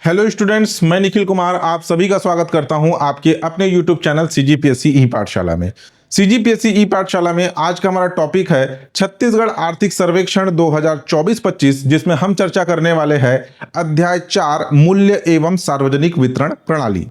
Hello students, मैं निखिल कुमार आप सभी का स्वागत करता हूं आपके अपने यूट्यूब चैनल सीजीपीएससी ई पाठशाला में। सीजीपीएससी ई पाठशाला में आज का हमारा टॉपिक है छत्तीसगढ़ आर्थिक सर्वेक्षण 2024-25, जिसमें हम चर्चा करने वाले हैं अध्याय 4 मूल्य एवं सार्वजनिक वितरण प्रणाली।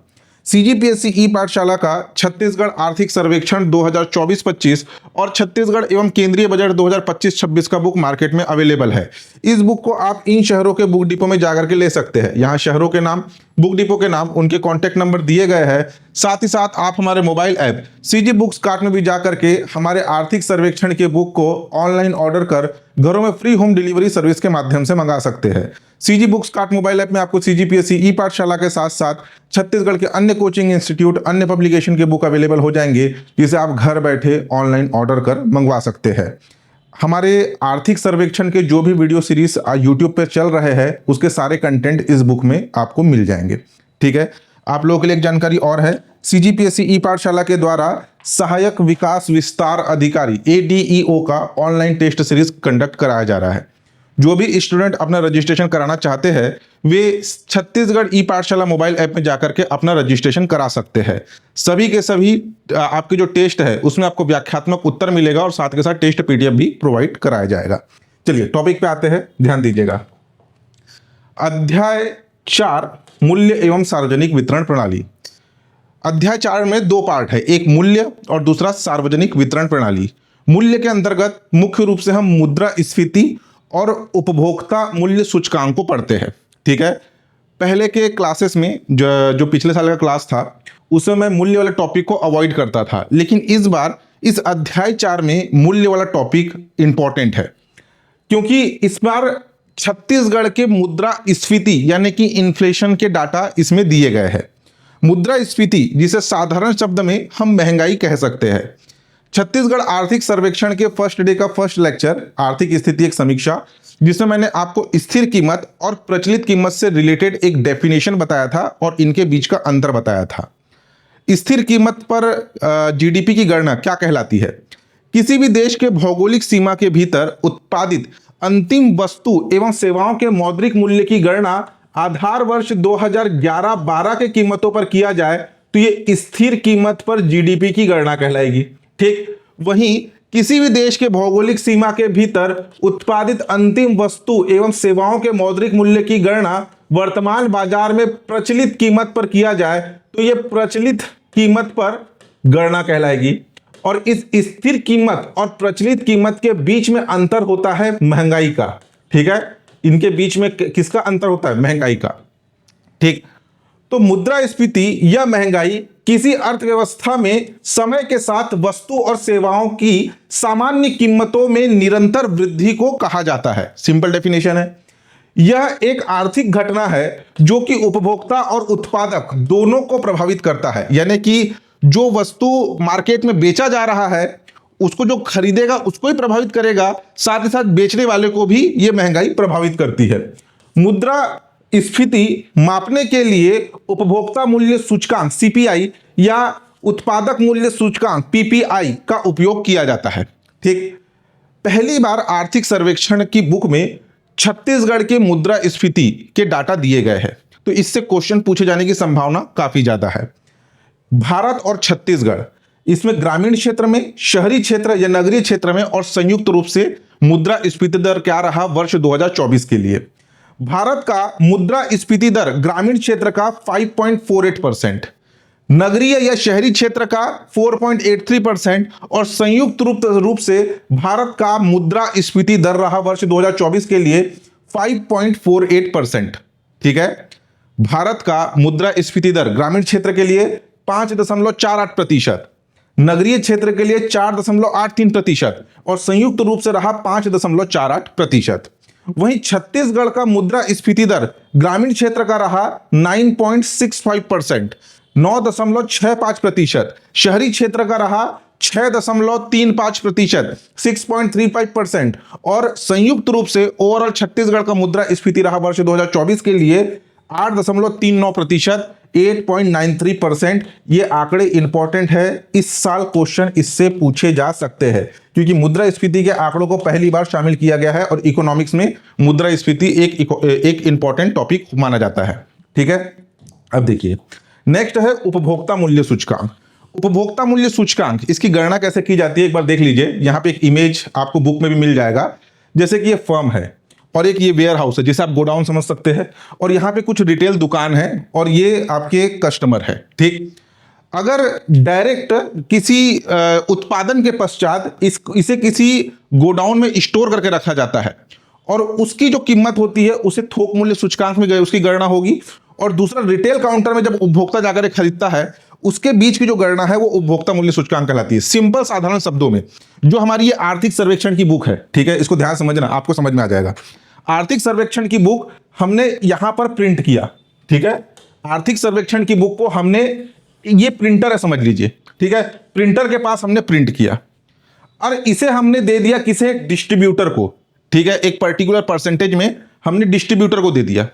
सीजीपीएससी ई पाठशाला का छत्तीसगढ़ आर्थिक सर्वेक्षण 2024-25 और छत्तीसगढ़ एवं केंद्रीय बजट 2025-26 का बुक मार्केट में अवेलेबल है। इस बुक को आप इन शहरों के बुक डिपो में जाकर के ले सकते हैं। यहाँ शहरों के नाम, बुक डिपो के नाम, उनके कॉन्टैक्ट नंबर दिए गए हैं। साथ ही साथ आप हमारे mobile app CG books cart में भी जाकर के हमारे आर्थिक सर्वेक्षण के बुक को ऑनलाइन ऑर्डर कर घरों में फ्री होम डिलीवरी सर्विस के माध्यम से मंगा सकते हैं। CG books cart mobile app में आपको सीजीपीएससी ई पाठशाला के साथ साथ छत्तीसगढ़ के अन्य कोचिंग इंस्टीट्यूट, अन्य पब्लिकेशन के बुक अवेलेबल हो जाएंगे, जिसे आप घर बैठे ऑनलाइन ऑर्डर कर मंगवा सकते हैं। हमारे आर्थिक सर्वेक्षण के जो भी वीडियो सीरीज यूट्यूब पर चल रहे हैं, उसके सारे कंटेंट इस बुक में आपको मिल जाएंगे। ठीक है, आप लोगों के लिए एक जानकारी और है, सीजीपीएससी ई पाठशाला के द्वारा सहायक विकास विस्तार अधिकारी ADEO का ऑनलाइन टेस्ट सीरीज कंडक्ट कराया जा रहा है। जो भी स्टूडेंट अपना रजिस्ट्रेशन कराना चाहते हैं वे छत्तीसगढ़ ई पाठशाला मोबाइल ऐप में जाकर के अपना रजिस्ट्रेशन करा सकते हैं। सभी के सभी आपके जो टेस्ट है उसमें आपको व्याख्यात्मक उत्तर मिलेगा और साथ के साथ टेस्ट PDF भी प्रोवाइड कराया जाएगा। चलिए टॉपिक पे आते हैं, ध्यान दीजिएगा। अध्याय 4 मूल्य एवं सार्वजनिक वितरण प्रणाली। अध्याय 4 में दो पार्ट है, एक मूल्य और दूसरा सार्वजनिक वितरण प्रणाली। मूल्य के अंतर्गत मुख्य रूप से हम मुद्रास्फीति और उपभोक्ता मूल्य सूचकांक को पढ़ते हैं। ठीक है, पहले के क्लासेस में जो पिछले साल का क्लास था उसमें मैं मूल्य वाले टॉपिक को अवॉइड करता था, लेकिन इस बार इस अध्याय 4 में मूल्य वाला टॉपिक इंपॉर्टेंट है, क्योंकि इस बार छत्तीसगढ़ के मुद्रास्फीति यानी कि इन्फ्लेशन के डाटा इसमें दिए गए हैं। मुद्रास्फीति, जिसे साधारण शब्द में हम महंगाई कह सकते हैं। छत्तीसगढ़ आर्थिक सर्वेक्षण के फर्स्ट डे का फर्स्ट लेक्चर आर्थिक स्थिति एक समीक्षा, जिसमें मैंने आपको स्थिर कीमत और प्रचलित कीमत से रिलेटेड एक डेफिनेशन बताया था और इनके बीच का अंतर बताया था। स्थिर कीमत पर GDP की गणना क्या कहलाती है? किसी भी देश के भौगोलिक सीमा के भीतर उत्पादित अंतिम वस्तु एवं सेवाओं के मौद्रिक मूल्य की गणना आधार वर्ष 2011-12 के कीमतों पर किया जाए तो ये स्थिर कीमत पर GDP की गणना कहलाएगी। ठीक, वहीं किसी भी देश के भौगोलिक सीमा के भीतर उत्पादित अंतिम वस्तु एवं सेवाओं के मौद्रिक मूल्य की गणना वर्तमान बाजार में प्रचलित कीमत पर किया जाए तो यह प्रचलित कीमत पर गणना कहलाएगी। और इस स्थिर कीमत और प्रचलित कीमत के बीच में अंतर होता है महंगाई का। ठीक है, इनके बीच में किसका अंतर होता है? महंगाई का। ठीक, तो मुद्रास्फीति या महंगाई किसी अर्थव्यवस्था में समय के साथ वस्तु और सेवाओं की सामान्य कीमतों में निरंतर वृद्धि को कहा जाता है। सिंपल डेफिनेशन है। यह एक आर्थिक घटना है जो कि उपभोक्ता और उत्पादक दोनों को प्रभावित करता है, यानी कि जो वस्तु मार्केट में बेचा जा रहा है उसको जो खरीदेगा उसको ही प्रभावित करेगा, साथ ही साथ बेचने वाले को भी यह महंगाई प्रभावित करती है। मुद्रा स्फीति मापने के लिए उपभोक्ता मूल्य सूचकांक CPI या उत्पादक मूल्य सूचकांक PPI का उपयोग किया जाता है। ठीक, पहली बार आर्थिक सर्वेक्षण की बुक में छत्तीसगढ़ के मुद्रास्फीति के डाटा दिए गए हैं, तो इससे क्वेश्चन पूछे जाने की संभावना काफी ज्यादा है। भारत और छत्तीसगढ़, इसमें ग्रामीण क्षेत्र में, शहरी क्षेत्र या नगरीय क्षेत्र में और संयुक्त रूप से मुद्रास्फीति दर क्या रहा वर्ष 2024 के लिए? भारत का मुद्रास्फीति दर ग्रामीण क्षेत्र का 5.48%, नगरीय या शहरी क्षेत्र का 4.83% और संयुक्त रूप से भारत का मुद्रास्फीति दर रहा वर्ष 2024 के लिए 5.48%। ठीक है, भारत का मुद्रास्फीति दर ग्रामीण क्षेत्र के लिए 5.48%, नगरीय क्षेत्र के लिए 4.83% और संयुक्त रूप से रहा 5.48%। वहीं छत्तीसगढ़ का मुद्रास्फीति दर ग्रामीण क्षेत्र का रहा 9.65%, 9.65%, शहरी क्षेत्र का रहा 6.35%, 6.35% और संयुक्त रूप से ओवरऑल छत्तीसगढ़ का मुद्रास्फीति रहा वर्ष 2024 के लिए 8.39%, 8.93%। ये आंकड़े इंपॉर्टेंट है, इस साल क्वेश्चन इससे पूछे जा सकते हैं, क्योंकि मुद्रास्फीति के आंकड़ों को पहली बार शामिल किया गया है और इकोनॉमिक्स में मुद्रास्फीति एक इंपॉर्टेंट टॉपिक माना जाता है। ठीक है। अब देखिए नेक्स्ट है उपभोक्ता मूल्य सूचकांक। उपभोक्ता मूल्य सूचकांक, इसकी गणना कैसे की जाती है एक बार देख लीजिए। यहां पे एक इमेज आपको बुक में भी मिल जाएगा। जैसे कि ये फर्म है और एक ये वेयर हाउस है, जिसे आप गोडाउन समझ सकते हैं, और यहाँ पे कुछ रिटेल दुकान है और ये आपके कस्टमर है, ठीक। अगर डायरेक्ट किसी उत्पादन के पश्चात इसे किसी गोडाउन में स्टोर करके रखा जाता है और उसकी जो कीमत होती है उसे थोक मूल्य सूचकांक में उसकी गणना होगी। और दूसरा रिटेल काउंटर में जब उपभोक्ता जाकर खरीदता है उसके बीच की जो गणना है वो उपभोक्ता मूल्य सूचकांक कहलाती है। सिंपल साधारण शब्दों में जो हमारी ये आर्थिक सर्वेक्षण की बुक है, ठीक है, इसको ध्यान समझना, आपको समझ में आ जाएगा। आर्थिक सर्वेक्षण की बुक हमने यहां पर प्रिंट किया, ठीक है। आर्थिक सर्वेक्षण की बुक को हमने, ये प्रिंटर है समझ लीजिए, ठीक है, प्रिंटर के पास हमने प्रिंट किया और इसे हमने दे दिया किसे, डिस्ट्रीब्यूटर को, ठीक है। एक पर्टिकुलर परसेंटेज में हमने डिस्ट्रीब्यूटर को दे दिया।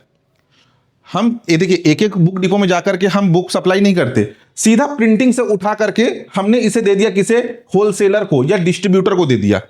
हम ये देखिए एक एक बुक डिपो में जाकर के हम बुक सप्लाई नहीं करते, सीधा प्रिंटिंग से उठा करके हमने इसे दे दिया किसे, होलसेलर को या डिस्ट्रीब्यूटर को दे दिया।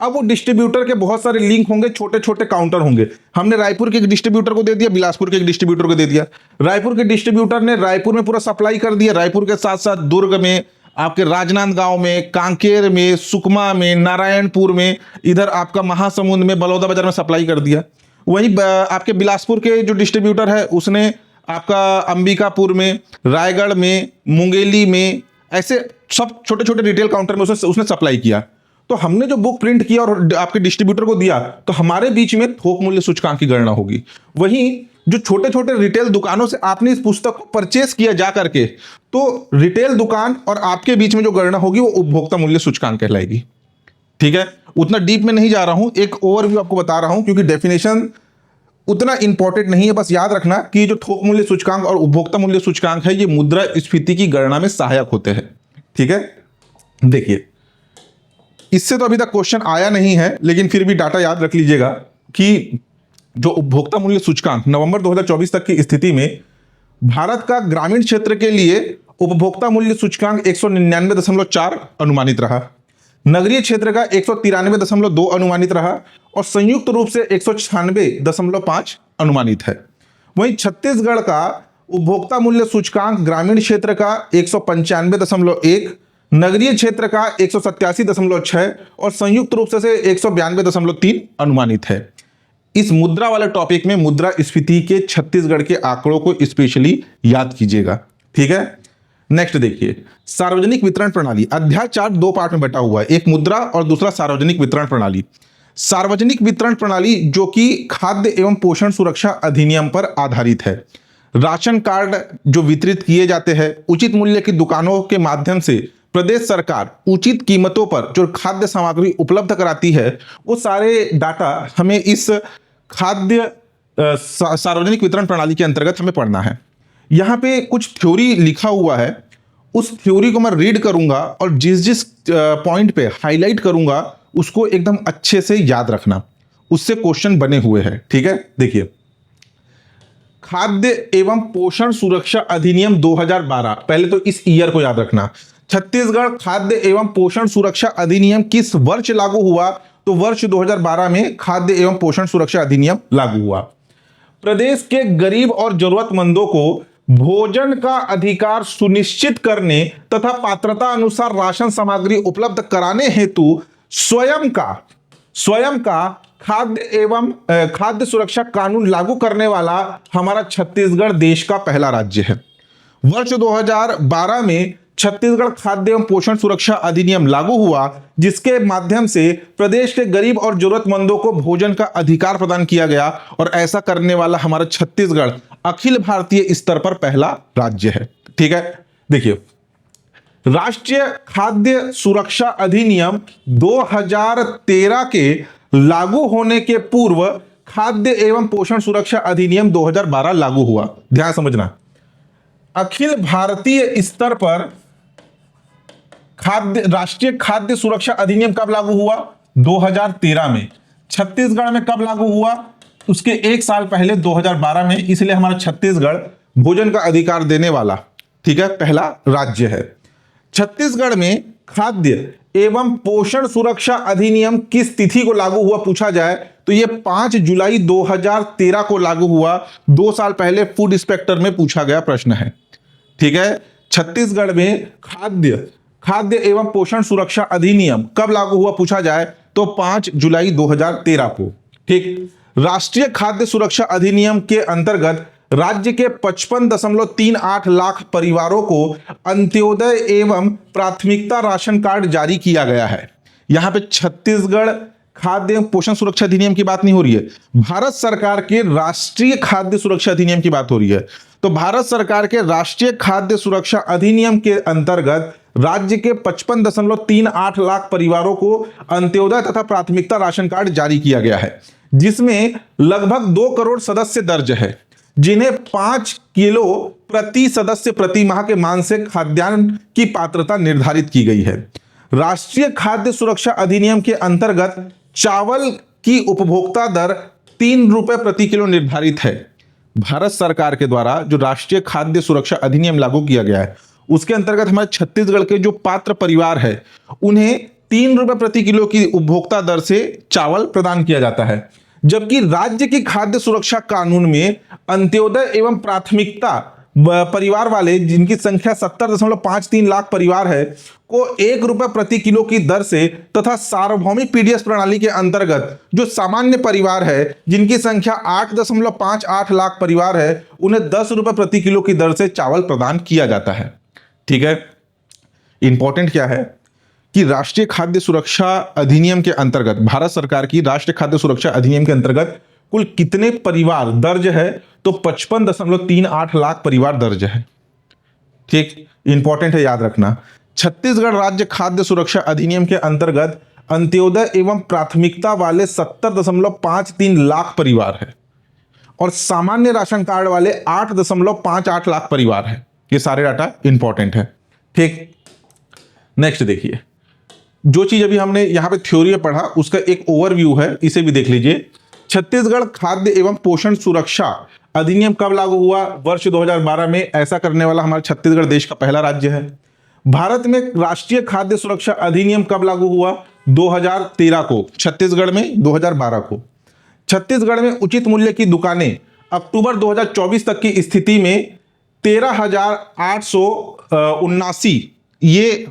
अब वो डिस्ट्रीब्यूटर के बहुत सारे लिंक होंगे, छोटे छोटे काउंटर होंगे। हमने रायपुर के एक डिस्ट्रीब्यूटर को दे दिया, बिलासपुर के एक डिस्ट्रीब्यूटर को दे दिया। रायपुर के डिस्ट्रीब्यूटर ने रायपुर में पूरा सप्लाई कर दिया। रायपुर के साथ साथ दुर्ग में, आपके राजनांदगांव में, कांकेर में, सुकमा में, नारायणपुर में, इधर आपका महासमुंद में, बलौदा बाजार में सप्लाई कर दिया। वहीं आपके बिलासपुर के जो डिस्ट्रीब्यूटर है उसने आपका अंबिकापुर में, रायगढ़ में, मुंगेली में, ऐसे सब छोटे छोटे रिटेल काउंटर में उसने सप्लाई किया। तो हमने जो बुक प्रिंट किया और आपके डिस्ट्रीब्यूटर को दिया तो हमारे बीच में थोक मूल्य सूचकांक की गणना होगी। वहीं जो छोटे छोटे रिटेल दुकानों से आपने इस पुस्तक को परचेस किया जा करके, तो रिटेल दुकान और आपके बीच में जो गणना होगी वो उपभोक्ता मूल्य सूचकांक कहलाएगी, ठीक है। उतना डीप में नहीं जा रहा हूं, एक ओवरव्यू आपको बता रहा हूं क्योंकि डेफिनेशन उतना इंपॉर्टेंट नहीं है। बस याद रखना कि जो थोक मूल्य सूचकांक और उपभोक्ता मूल्य सूचकांक है ये मुद्रास्फीति की गणना में सहायक होते हैं, ठीक है। देखिए इससे तो अभी तक क्वेश्चन आया नहीं है, लेकिन फिर भी डाटा याद रख लीजिएगा कि जो उपभोक्ता मूल्य सूचकांक नवंबर 2024 तक की स्थिति में भारत का ग्रामीण क्षेत्र के लिए उपभोक्ता मूल्य सूचकांक 199.4 अनुमानित रहा, नगरीय क्षेत्र का 193.2 अनुमानित रहा और संयुक्त रूप से 196.5 अनुमानित है। वहीं छत्तीसगढ़ का उपभोक्ता मूल्य सूचकांक ग्रामीण क्षेत्र का 195.1, नगरीय क्षेत्र का 187.6 और संयुक्त रूप से 192.3 अनुमानित है। इस मुद्रा वाले टॉपिक में मुद्रास्फीति के छत्तीसगढ़ के आंकड़ों को स्पेशली याद कीजिएगा, ठीक है। नेक्स्ट देखिए सार्वजनिक वितरण प्रणाली। अध्याय 4 दो पार्ट में बटा हुआ है, एक मुद्रा और दूसरा सार्वजनिक वितरण प्रणाली। सार्वजनिक वितरण प्रणाली जो कि खाद्य एवं पोषण सुरक्षा अधिनियम पर आधारित है। राशन कार्ड जो वितरित किए जाते हैं, उचित मूल्य की दुकानों के माध्यम से प्रदेश सरकार उचित कीमतों पर जो खाद्य सामग्री उपलब्ध कराती है, वो सारे डाटा हमें इस खाद्य सार्वजनिक वितरण प्रणाली के अंतर्गत हमें पढ़ना है। यहाँ पे कुछ थ्योरी लिखा हुआ है, उस थ्योरी को मैं रीड करूंगा और जिस जिस पॉइंट पे हाईलाइट करूंगा उसको एकदम अच्छे से याद रखना, उससे क्वेश्चन बने हुए हैं, ठीक है। देखिए खाद्य एवं पोषण सुरक्षा अधिनियम 2012, पहले तो इस ईयर को याद रखना। छत्तीसगढ़ खाद्य एवं पोषण सुरक्षा अधिनियम किस वर्ष लागू हुआ, तो वर्ष 2012 में खाद्य एवं पोषण सुरक्षा अधिनियम लागू हुआ। प्रदेश के गरीब और जरूरतमंदों को भोजन का अधिकार सुनिश्चित करने तथा पात्रता अनुसार राशन सामग्री उपलब्ध कराने हेतु स्वयं का खाद्य एवं खाद्य सुरक्षा कानून लागू करने वाला हमारा छत्तीसगढ़ देश का पहला राज्य है। वर्ष 2012 में छत्तीसगढ़ खाद्य एवं पोषण सुरक्षा अधिनियम लागू हुआ, जिसके माध्यम से प्रदेश के गरीब और जरूरतमंदों को भोजन का अधिकार प्रदान किया गया और ऐसा करने वाला हमारा छत्तीसगढ़ अखिल भारतीय स्तर पर पहला राज्य है, ठीक है। देखिए राष्ट्रीय खाद्य सुरक्षा अधिनियम 2013 के लागू होने के पूर्व खाद्य एवं पोषण सुरक्षा अधिनियम 2012 लागू हुआ। ध्यान समझना, अखिल भारतीय स्तर पर राष्ट्रीय खाद्य सुरक्षा अधिनियम कब लागू हुआ, 2013 में। छत्तीसगढ़ में कब लागू हुआ, उसके एक साल पहले 2012 में। इसलिए हमारा छत्तीसगढ़ भोजन का अधिकार देने वाला, ठीक है, पहला राज्य है। छत्तीसगढ़ में खाद्य एवं पोषण सुरक्षा अधिनियम किस तिथि को लागू हुआ पूछा जाए तो ये 5 जुलाई 2013 को लागू हुआ। 2 साल पहले फूड इंस्पेक्टर में पूछा गया प्रश्न है। ठीक है, छत्तीसगढ़ में खाद्य एवं पोषण सुरक्षा अधिनियम कब लागू हुआ पूछा जाए तो 5 जुलाई 2013 को। ठीक, राष्ट्रीय खाद्य सुरक्षा अधिनियम के अंतर्गत राज्य के 55.38 लाख परिवारों को अंत्योदय एवं प्राथमिकता राशन कार्ड जारी किया गया है। यहां पे छत्तीसगढ़ खाद्य पोषण सुरक्षा अधिनियम की बात नहीं हो रही है, भारत सरकार के राष्ट्रीय खाद्य सुरक्षा अधिनियम की बात हो रही है। तो भारत सरकार के राष्ट्रीय खाद्य सुरक्षा अधिनियम के अंतर्गत राज्य के 55.38 लाख परिवारों को अंत्योदय तथा प्राथमिकता राशन कार्ड जारी किया गया है, जिसमें लगभग 2 करोड़ सदस्य दर्ज है, जिन्हें 5 किलो प्रति सदस्य प्रति माह के मान से खाद्यान्न की पात्रता निर्धारित की गई है। राष्ट्रीय खाद्य सुरक्षा अधिनियम के अंतर्गत चावल की उपभोक्ता दर 3 रुपए प्रति किलो निर्धारित है। भारत सरकार के द्वारा जो राष्ट्रीय खाद्य सुरक्षा अधिनियम लागू किया गया है उसके अंतर्गत हमारे छत्तीसगढ़ के जो पात्र परिवार है उन्हें 3 रुपए प्रति किलो की उपभोक्ता दर से चावल प्रदान किया जाता है, जबकि राज्य की खाद्य सुरक्षा कानून में अंत्योदय एवं प्राथमिकता परिवार वाले जिनकी संख्या 70.53 लाख परिवार है को 1 रुपए प्रति किलो की दर से तथा सार्वभौमिक पीडीएस प्रणाली के अंतर्गत जो सामान्य परिवार है जिनकी संख्या 8.58 लाख परिवार है उन्हें 10 रुपए प्रति किलो की दर से चावल प्रदान किया जाता है। ठीक है, इंपॉर्टेंट क्या है कि राष्ट्रीय खाद्य सुरक्षा अधिनियम के अंतर्गत भारत सरकार की राष्ट्रीय खाद्य सुरक्षा अधिनियम के अंतर्गत कुल कितने परिवार दर्ज है तो 55.38 लाख परिवार दर्ज है। ठीक, इंपॉर्टेंट है, याद रखना। छत्तीसगढ़ राज्य खाद्य सुरक्षा अधिनियम के अंतर्गत अंत्योदय एवं प्राथमिकता वाले 70.53 लाख परिवार है और सामान्य राशन कार्ड वाले 8.58 लाख परिवार है। ये सारे डाटा इंपॉर्टेंट है। ठीक, नेक्स्ट देखिए, जो चीज अभी हमने यहां पे थ्योरी में पढ़ा उसका एक ओवरव्यू है, इसे भी देख लीजिए। छत्तीसगढ़ खाद्य एवं पोषण सुरक्षा अधिनियम कब लागू हुआ? वर्ष 2012 में। ऐसा करने वाला हमारा छत्तीसगढ़ देश का पहला राज्य है। भारत में राष्ट्रीय खाद्य सुरक्षा अधिनियम कब लागू हुआ? 2013 को। छत्तीसगढ़ में 2012 को। छत्तीसगढ़ में उचित मूल्य की दुकानें अक्टूबर 2024 तक की स्थिति में 13,879, ये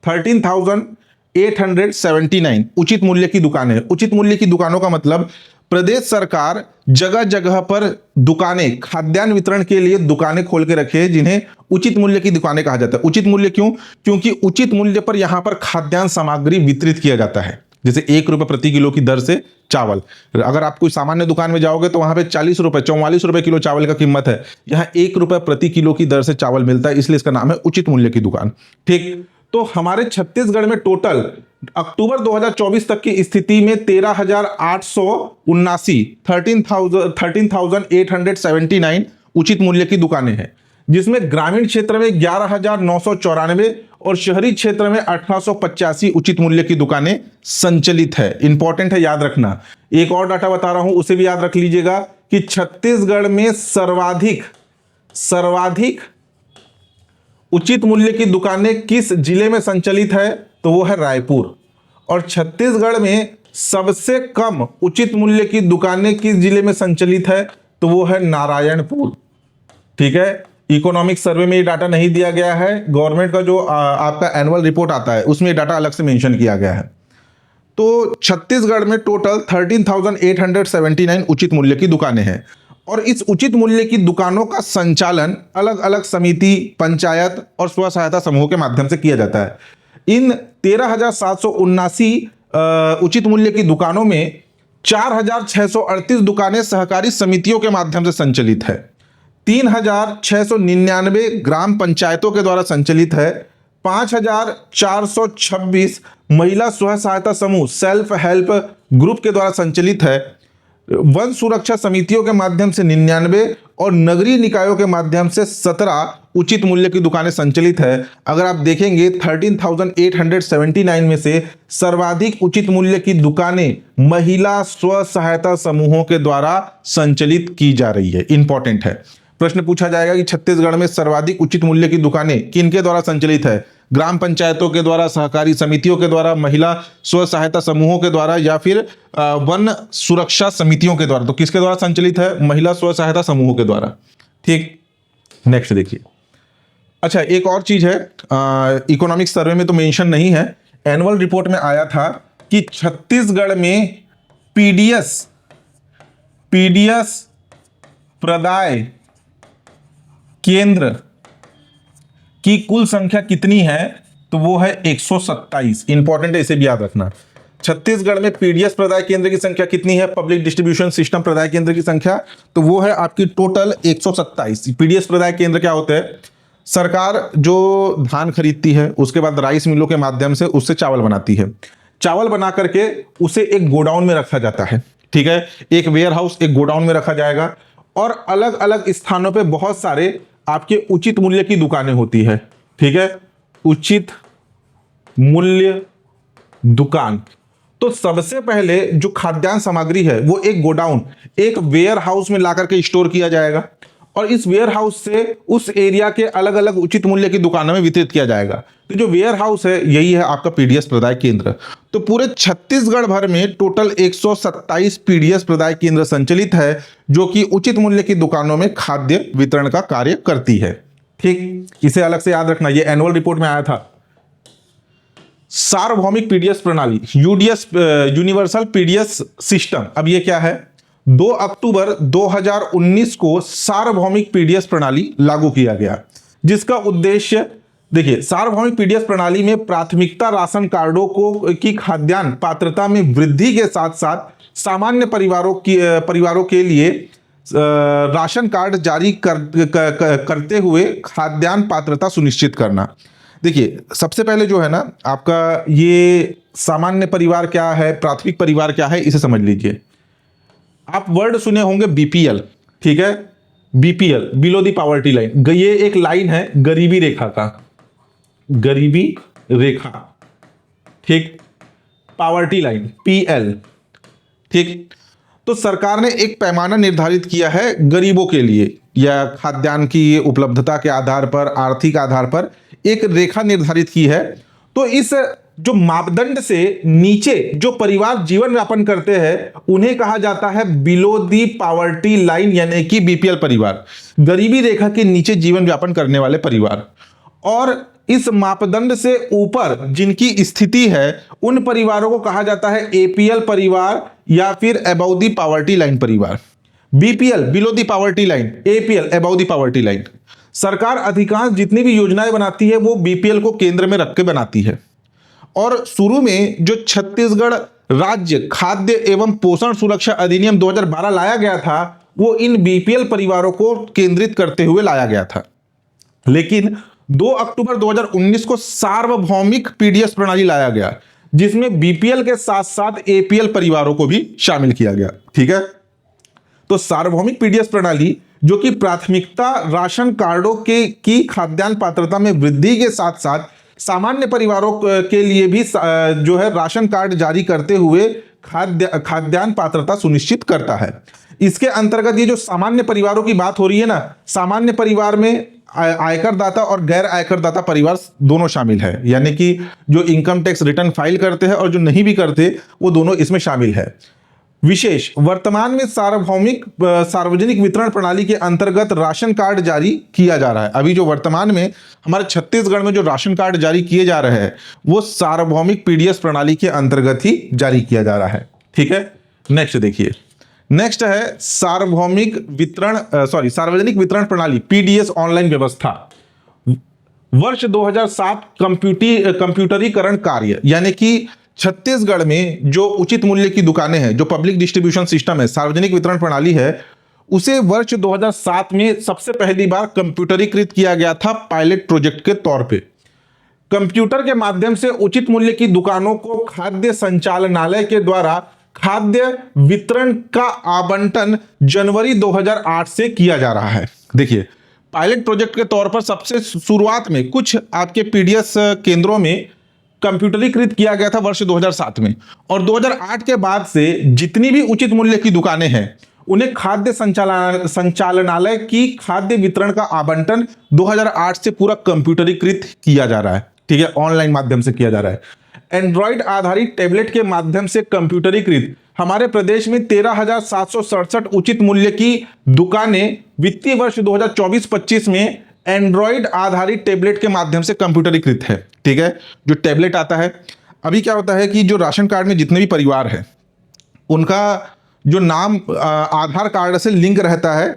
13,879 उचित मूल्य की दुकानें। उचित मूल्य की दुकानों का मतलब प्रदेश सरकार जगह जगह पर दुकानें, खाद्यान्न वितरण के लिए दुकानें खोल के रखे, जिन्हें उचित मूल्य की दुकानें कहा जाता है। उचित मूल्य क्यों? क्योंकि उचित मूल्य पर यहां पर खाद्यान्न सामग्री वितरित किया जाता है। जैसे 1 रुपए प्रति किलो की दर से चावल, अगर आप कोई सामान्य दुकान में जाओगे तो वहां पे 40 रुपए 44 रुपए किलो चावल का कीमत है, यहाँ 1 रुपए प्रति किलो की दर से चावल मिलता है, इसलिए इसका नाम है उचित मूल्य की दुकान। ठीक, तो हमारे छत्तीसगढ़ में टोटल अक्टूबर 2024 तक की स्थिति में 13,879 उचित मूल्य की दुकानें हैं, जिसमें ग्रामीण क्षेत्र में 11,994 और शहरी क्षेत्र में 1885 उचित मूल्य की दुकानें संचालित है। इंपॉर्टेंट है, याद रखना। एक और डाटा बता रहा हूं, उसे भी याद रख लीजिएगा कि छत्तीसगढ़ में सर्वाधिक उचित मूल्य की दुकानें किस जिले में संचालित है तो वो है रायपुर। और छत्तीसगढ़ में सबसे कम उचित मूल्य की दुकानें किस जिले में संचालित है तो वो है नारायणपुर। ठीक है, इकोनॉमिक सर्वे में ये डाटा नहीं दिया गया है, गवर्नमेंट का जो आपका एनुअल रिपोर्ट आता है उसमें डाटा अलग से मेंशन किया गया है। तो छत्तीसगढ़ में टोटल 13,879 उचित मूल्य की दुकानें हैं और इस उचित मूल्य की दुकानों का संचालन अलग अलग समिति, पंचायत और स्व सहायता समूह के माध्यम से किया जाता है। इन 13,779 उचित मूल्य की दुकानों में 4,638 दुकानें सहकारी समितियों के माध्यम से संचालित है, 3,699 ग्राम पंचायतों के द्वारा संचालित है, 5,426 महिला स्व सहायता समूह सेल्फ हेल्प ग्रुप के द्वारा संचालित है, वन सुरक्षा समितियों के माध्यम से 99 और नगरीय निकायों के माध्यम से 17 उचित मूल्य की दुकानें संचालित है। अगर आप देखेंगे 13,879 में से सर्वाधिक उचित मूल्य की दुकानें महिला स्व सहायता समूहों के द्वारा संचालित की जा रही है। इंपॉर्टेंट है, प्रश्न पूछा जाएगा कि छत्तीसगढ़ में सर्वाधिक उचित मूल्य की दुकानें किनके द्वारा संचालित है ग्राम पंचायतों के द्वारा, सहकारी समितियों के द्वारा, महिला स्व सहायता समूहों के द्वारा, या फिर वन सुरक्षा समितियों के द्वारा। तो किसके द्वारा संचालित है? महिला स्व सहायता समूहों के द्वारा। ठीक, नेक्स्ट देखिए। अच्छा, एक और चीज है, इकोनॉमिक सर्वे में तो मेंशन नहीं है, एनुअल रिपोर्ट में आया था कि छत्तीसगढ़ में पीडीएस प्रदाय केंद्र की कुल संख्या कितनी है? तो वो है 127। इंपॉर्टेंट है, इसे भी याद रखना। छत्तीसगढ़ में पीडीएस प्रदाय केंद्र की संख्या कितनी है? पब्लिक डिस्ट्रीब्यूशन सिस्टम प्रदाय केंद्र की संख्या, तो वो है आपकी टोटल 127। पीडीएस प्रदाय केंद्र क्या होते हैं? सरकार जो धान खरीदती है, उसके बाद राइस मिलों के माध्यम से उससे चावल बनाती है। चावल बना करके उसे एक गोडाउन में रखा जाता है। ठीक है, एक वेयर हाउस, एक गोडाउन में रखा जाएगा, और अलग अलग स्थानों पे बहुत सारे आपके उचित मूल्य की दुकानें होती है। ठीक है, उचित मूल्य दुकान। तो सबसे पहले जो खाद्यान्न सामग्री है वो एक गोडाउन, एक वेयर हाउस में लाकर के स्टोर किया जाएगा, और इस वेयर हाउस से उस एरिया के अलग अलग उचित मूल्य की दुकानों में वितरित किया जाएगा। तो जो वेयर हाउस है यही है आपका पीडीएस प्रदाय केंद्र। तो पूरे छत्तीसगढ़ भर में टोटल 127 पीडीएस प्रदाय केंद्र संचालित है, जो कि उचित मूल्य की दुकानों में खाद्य वितरण का कार्य करती है। ठीक, इसे अलग से याद रखना, ये एनुअल रिपोर्ट में आया था। सार्वभौमिक पीडीएस प्रणाली, यूडीएस, यूनिवर्सल पीडीएस सिस्टम। अब ये क्या है? 2 अक्टूबर 2019 को सार्वभौमिक पीडीएस प्रणाली लागू किया गया, जिसका उद्देश्य देखिए, सार्वभौमिक पीडीएस प्रणाली में प्राथमिकता राशन कार्डों की खाद्यान्न पात्रता में वृद्धि के साथ साथ सामान्य परिवारों के लिए राशन कार्ड जारी करते हुए खाद्यान्न पात्रता सुनिश्चित करना। देखिए, सबसे पहले जो है ना आपका, ये सामान्य परिवार क्या है, प्राथमिक परिवार क्या है, इसे समझ लीजिए। आप वर्ड सुने होंगे बीपीएल। ठीक है, BPL, below the poverty line. ये एक लाइन है गरीबी रेखा का, गरीबी रेखा। ठीक, पॉवर्टी लाइन, पीएल। ठीक, तो सरकार ने एक पैमाना निर्धारित किया है गरीबों के लिए, या खाद्यान्न की उपलब्धता के आधार पर, आर्थिक आधार पर एक रेखा निर्धारित की है। तो इस जो मापदंड से नीचे जो परिवार जीवन यापन करते हैं उन्हें कहा जाता है बिलो दी पॉवर्टी लाइन, यानी कि बीपीएल परिवार, गरीबी रेखा के नीचे जीवन यापन करने वाले परिवार। और इस मापदंड से ऊपर जिनकी स्थिति है उन परिवारों को कहा जाता है एपीएल परिवार, या फिर अबव दी पॉवर्टी लाइन परिवार। BPL below the poverty line, APL above the poverty line. सरकार अधिकांश जितनी भी योजनाएं बनाती है वो बीपीएल को केंद्र में रख के बनाती है। और शुरू में जो छत्तीसगढ़ राज्य खाद्य एवं पोषण सुरक्षा अधिनियम 2012 लाया गया था, वो इन बीपीएल परिवारों को केंद्रित करते हुए लाया गया था। लेकिन 2 अक्टूबर 2019 को सार्वभौमिक पीडीएस प्रणाली लाया गया, जिसमें बीपीएल के साथ साथ एपीएल परिवारों को भी शामिल किया गया। ठीक है, तो सार्वभौमिक पीडीएस प्रणाली जो कि प्राथमिकता राशन कार्डों की खाद्यान्न पात्रता में वृद्धि के साथ साथ सामान्य परिवारों के लिए भी जो है राशन कार्ड जारी करते हुए खाद्यान्न पात्रता सुनिश्चित करता है। इसके अंतर्गत ये जो सामान्य परिवारों की बात हो रही है ना, सामान्य परिवार में आयकर दाता और गैर आयकर दाता परिवार दोनों शामिल है, यानी कि जो इनकम टैक्स रिटर्न फाइल करते हैं और जो नहीं भी करते वो दोनों इसमें शामिल है। विशेष, वर्तमान में सार्वजनिक वितरण प्रणाली के अंतर्गत राशन कार्ड जारी किया जा रहा है। अभी जो वर्तमान में हमारे छत्तीसगढ़ में जो राशन कार्ड जारी किए जा रहे हैं वो सार्वभौमिक पीडीएस प्रणाली के अंतर्गत ही जारी किया जा रहा है। ठीक है, नेक्स्ट देखिए। नेक्स्ट है सार्वजनिक वितरण प्रणाली, पीडीएस ऑनलाइन व्यवस्था। वर्ष 2007 कंप्यूटरीकरण कार्य, यानी कि छत्तीसगढ़ में जो उचित मूल्य की दुकानें हैं, जो पब्लिक डिस्ट्रीब्यूशन सिस्टम है, सार्वजनिक वितरण प्रणाली है, उसे वर्ष 2007 में सबसे पहली बार कंप्यूटरीकृत किया गया था पायलट प्रोजेक्ट के तौर पे। कंप्यूटर के माध्यम से उचित मूल्य की दुकानों को खाद्य संचालनालय के द्वारा खाद्य वितरण का आवंटन जनवरी 2008 से किया जा रहा है। देखिए, पायलट प्रोजेक्ट के तौर पर सबसे शुरुआत में कुछ आपके पीडीएस केंद्रों में कंप्यूटरीकृत किया गया था वर्ष 2007 में, और 2008 के बाद से जितनी भी उचित मूल्य की दुकानें हैं उन्हें खाद्य संचालनालय की खाद्य वितरण का आवंटन 2008 से पूरा कंप्यूटरीकृत किया जा रहा है। ठीक है, ऑनलाइन माध्यम से किया जा रहा है। एंड्रॉइड आधारित टैबलेट के माध्यम से कंप्यूटरीकृत हमारे प्रदेश में 13,767 उचित मूल्य की दुकानें वित्तीय वर्ष 2024-25 में एंड्रॉइड आधारित टैबलेट के माध्यम से कंप्यूटरीकृत है। ठीक है, जो टैबलेट आता है, अभी क्या होता है कि जो राशन कार्ड में जितने भी परिवार है उनका जो नाम आधार कार्ड से लिंक रहता है,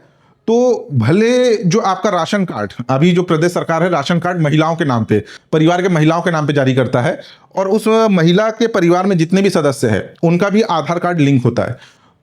तो भले जो आपका राशन कार्ड, अभी जो प्रदेश सरकार है राशन कार्ड महिलाओं के नाम पे, परिवार के महिलाओं के नाम पे जारी करता है, और उस महिला के परिवार में जितने भी सदस्य हैं उनका भी आधार कार्ड लिंक होता है।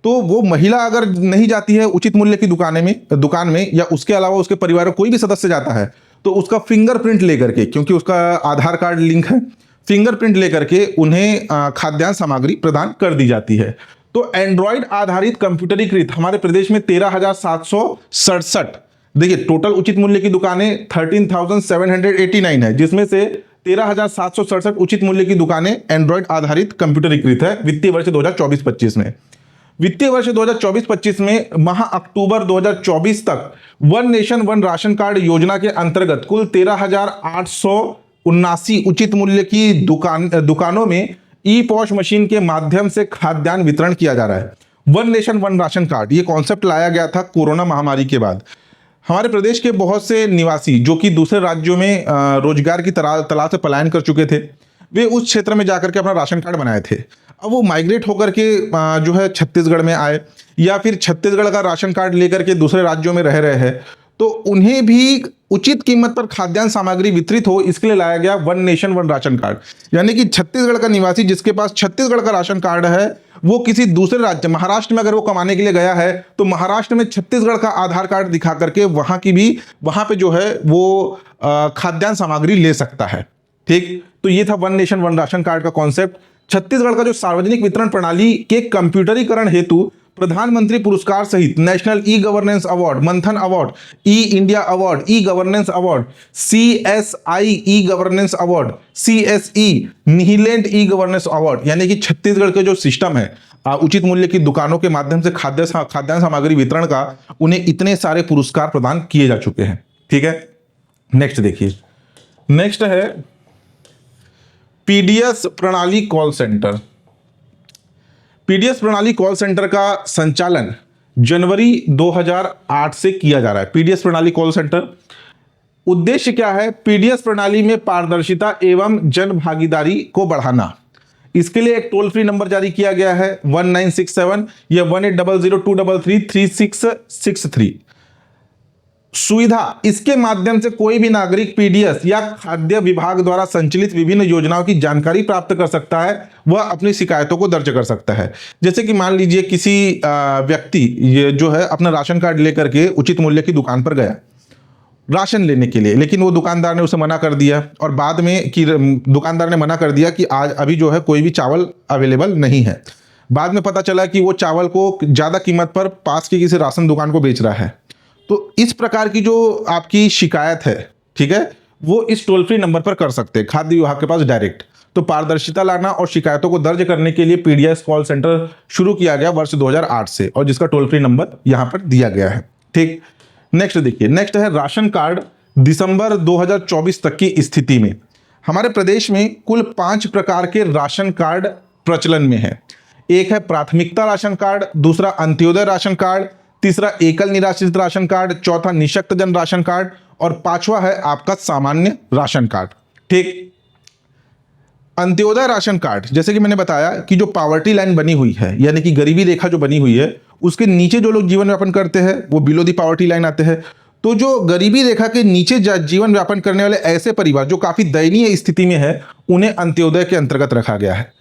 तो वो महिला अगर नहीं जाती है उचित मूल्य की दुकान में या उसके अलावा उसके परिवार में कोई भी सदस्य जाता है, तो उसका फिंगरप्रिंट लेकर के, क्योंकि उसका आधार कार्ड लिंक है, फिंगरप्रिंट लेकर के उन्हें खाद्यान्न सामग्री प्रदान कर दी जाती है। तो एंड्रॉइड आधारित कंप्यूटरीकृत हमारे प्रदेश में 13,767, देखिए टोटल उचित मूल्य की दुकानें 13,789 है, जिसमें से 13,767 उचित मूल्य की दुकानें एंड्रॉइड आधारित कंप्यूटरीकृत है वित्तीय वर्ष 2024-25 में। वित्तीय वर्ष 2024-25 में माह अक्टूबर 2024 तक one nation one ration card योजना के अंतर्गत कुल 13,879 उचित मूल्य की दुकानों में ई पॉश मशीन के माध्यम से खाद्यान्न वितरण किया जा रहा है। One nation one ration card, ये कॉन्सेप्ट लाया गया था कोरोना महामारी के बाद। हमारे प्रदेश के बहुत से निवासी जो कि दूसरे राज्यों में रोजगार की तलाश से पलायन कर चुके थे, वे उस क्षेत्र में जाकर के अपना राशन कार्ड बनाए थे। अब वो माइग्रेट होकर के जो है छत्तीसगढ़ में आए, या फिर छत्तीसगढ़ का राशन कार्ड लेकर के दूसरे राज्यों में रह रहे हैं, तो उन्हें भी उचित कीमत पर खाद्यान्न सामग्री वितरित हो, इसके लिए लाया गया one nation one ration card. यानी कि छत्तीसगढ़ का निवासी जिसके पास छत्तीसगढ़ का राशन कार्ड है, वो किसी दूसरे राज्य, महाराष्ट्र में अगर वो कमाने के लिए गया है, तो महाराष्ट्र में छत्तीसगढ़ का आधार कार्ड दिखा करके वहां पे जो है वो खाद्यान्न सामग्री ले सकता है। ठीक, तो ये था one nation one ration card का कॉन्सेप्ट। छत्तीसगढ़ का जो सार्वजनिक वितरण प्रणाली के कंप्यूटरीकरण हेतु प्रधानमंत्री पुरस्कार सहित national e governance award, Manthan award, e India award, e governance award, CSI e governance award, CSE Nihilent e governance award, यानी कि छत्तीसगढ़ के जो सिस्टम है उचित मूल्य की दुकानों के माध्यम से खाद्यान्न सामग्री वितरण का, उन्हें इतने सारे पुरस्कार प्रदान किए जा चुके हैं। ठीक है, नेक्स्ट देखिए, नेक्स्ट है PDS प्रणाली कॉल सेंटर। PDS प्रणाली कॉल सेंटर का संचालन जनवरी 2008 से किया जा रहा है। PDS प्रणाली कॉल सेंटर उद्देश्य क्या है? PDS प्रणाली में पारदर्शिता एवं जन भागीदारी को बढ़ाना। इसके लिए एक टोल फ्री नंबर जारी किया गया है 1967 या 1800-233-3663। सुविधा, इसके माध्यम से कोई भी नागरिक PDS या खाद्य विभाग द्वारा संचालित विभिन्न योजनाओं की जानकारी प्राप्त कर सकता है, वह अपनी शिकायतों को दर्ज कर सकता है। जैसे कि मान लीजिए किसी व्यक्ति ये जो है अपना राशन कार्ड लेकर के उचित मूल्य की दुकान पर गया राशन लेने के लिए, लेकिन वो दुकानदार ने उसे मना कर दिया, और बाद में कि दुकानदार ने मना कर दिया कि आज अभी जो है कोई भी चावल अवेलेबल नहीं है। बाद में पता चला कि वो चावल को ज़्यादा कीमत पर पास की किसी राशन दुकान को बेच रहा है। तो इस प्रकार की जो आपकी शिकायत है, ठीक है, वो इस टोल फ्री नंबर पर कर सकते हैं खाद्य विभाग के पास डायरेक्ट। तो पारदर्शिता लाना और शिकायतों को दर्ज करने के लिए PDS कॉल सेंटर शुरू किया गया वर्ष 2008 से, और जिसका टोल फ्री नंबर यहां पर दिया गया है। ठीक, नेक्स्ट देखिए, नेक्स्ट है राशन कार्ड दिसंबर 2024 तक की स्थिति में। हमारे प्रदेश में कुल 5 प्रकार के राशन कार्ड प्रचलन में है। एक है प्राथमिकता राशन कार्ड, दूसरा अंत्योदय राशन कार्ड, तीसरा एकल निराश्रित राशन कार्ड, चौथा निःशक्त जन राशन कार्ड, और पांचवा है आपका सामान्य राशन कार्ड। ठीक, अंत्योदय राशन कार्ड, जैसे कि मैंने बताया कि जो पावर्टी लाइन बनी हुई है, यानी कि गरीबी रेखा जो बनी हुई है, उसके नीचे जो लोग जीवन यापन करते हैं वो बिलो दी पावर्टी लाइन आते हैं। तो जो गरीबी रेखा के नीचे जीवन यापन करने वाले ऐसे परिवार जो काफी दयनीय स्थिति में है, उन्हें अंत्योदय के अंतर्गत रखा गया है।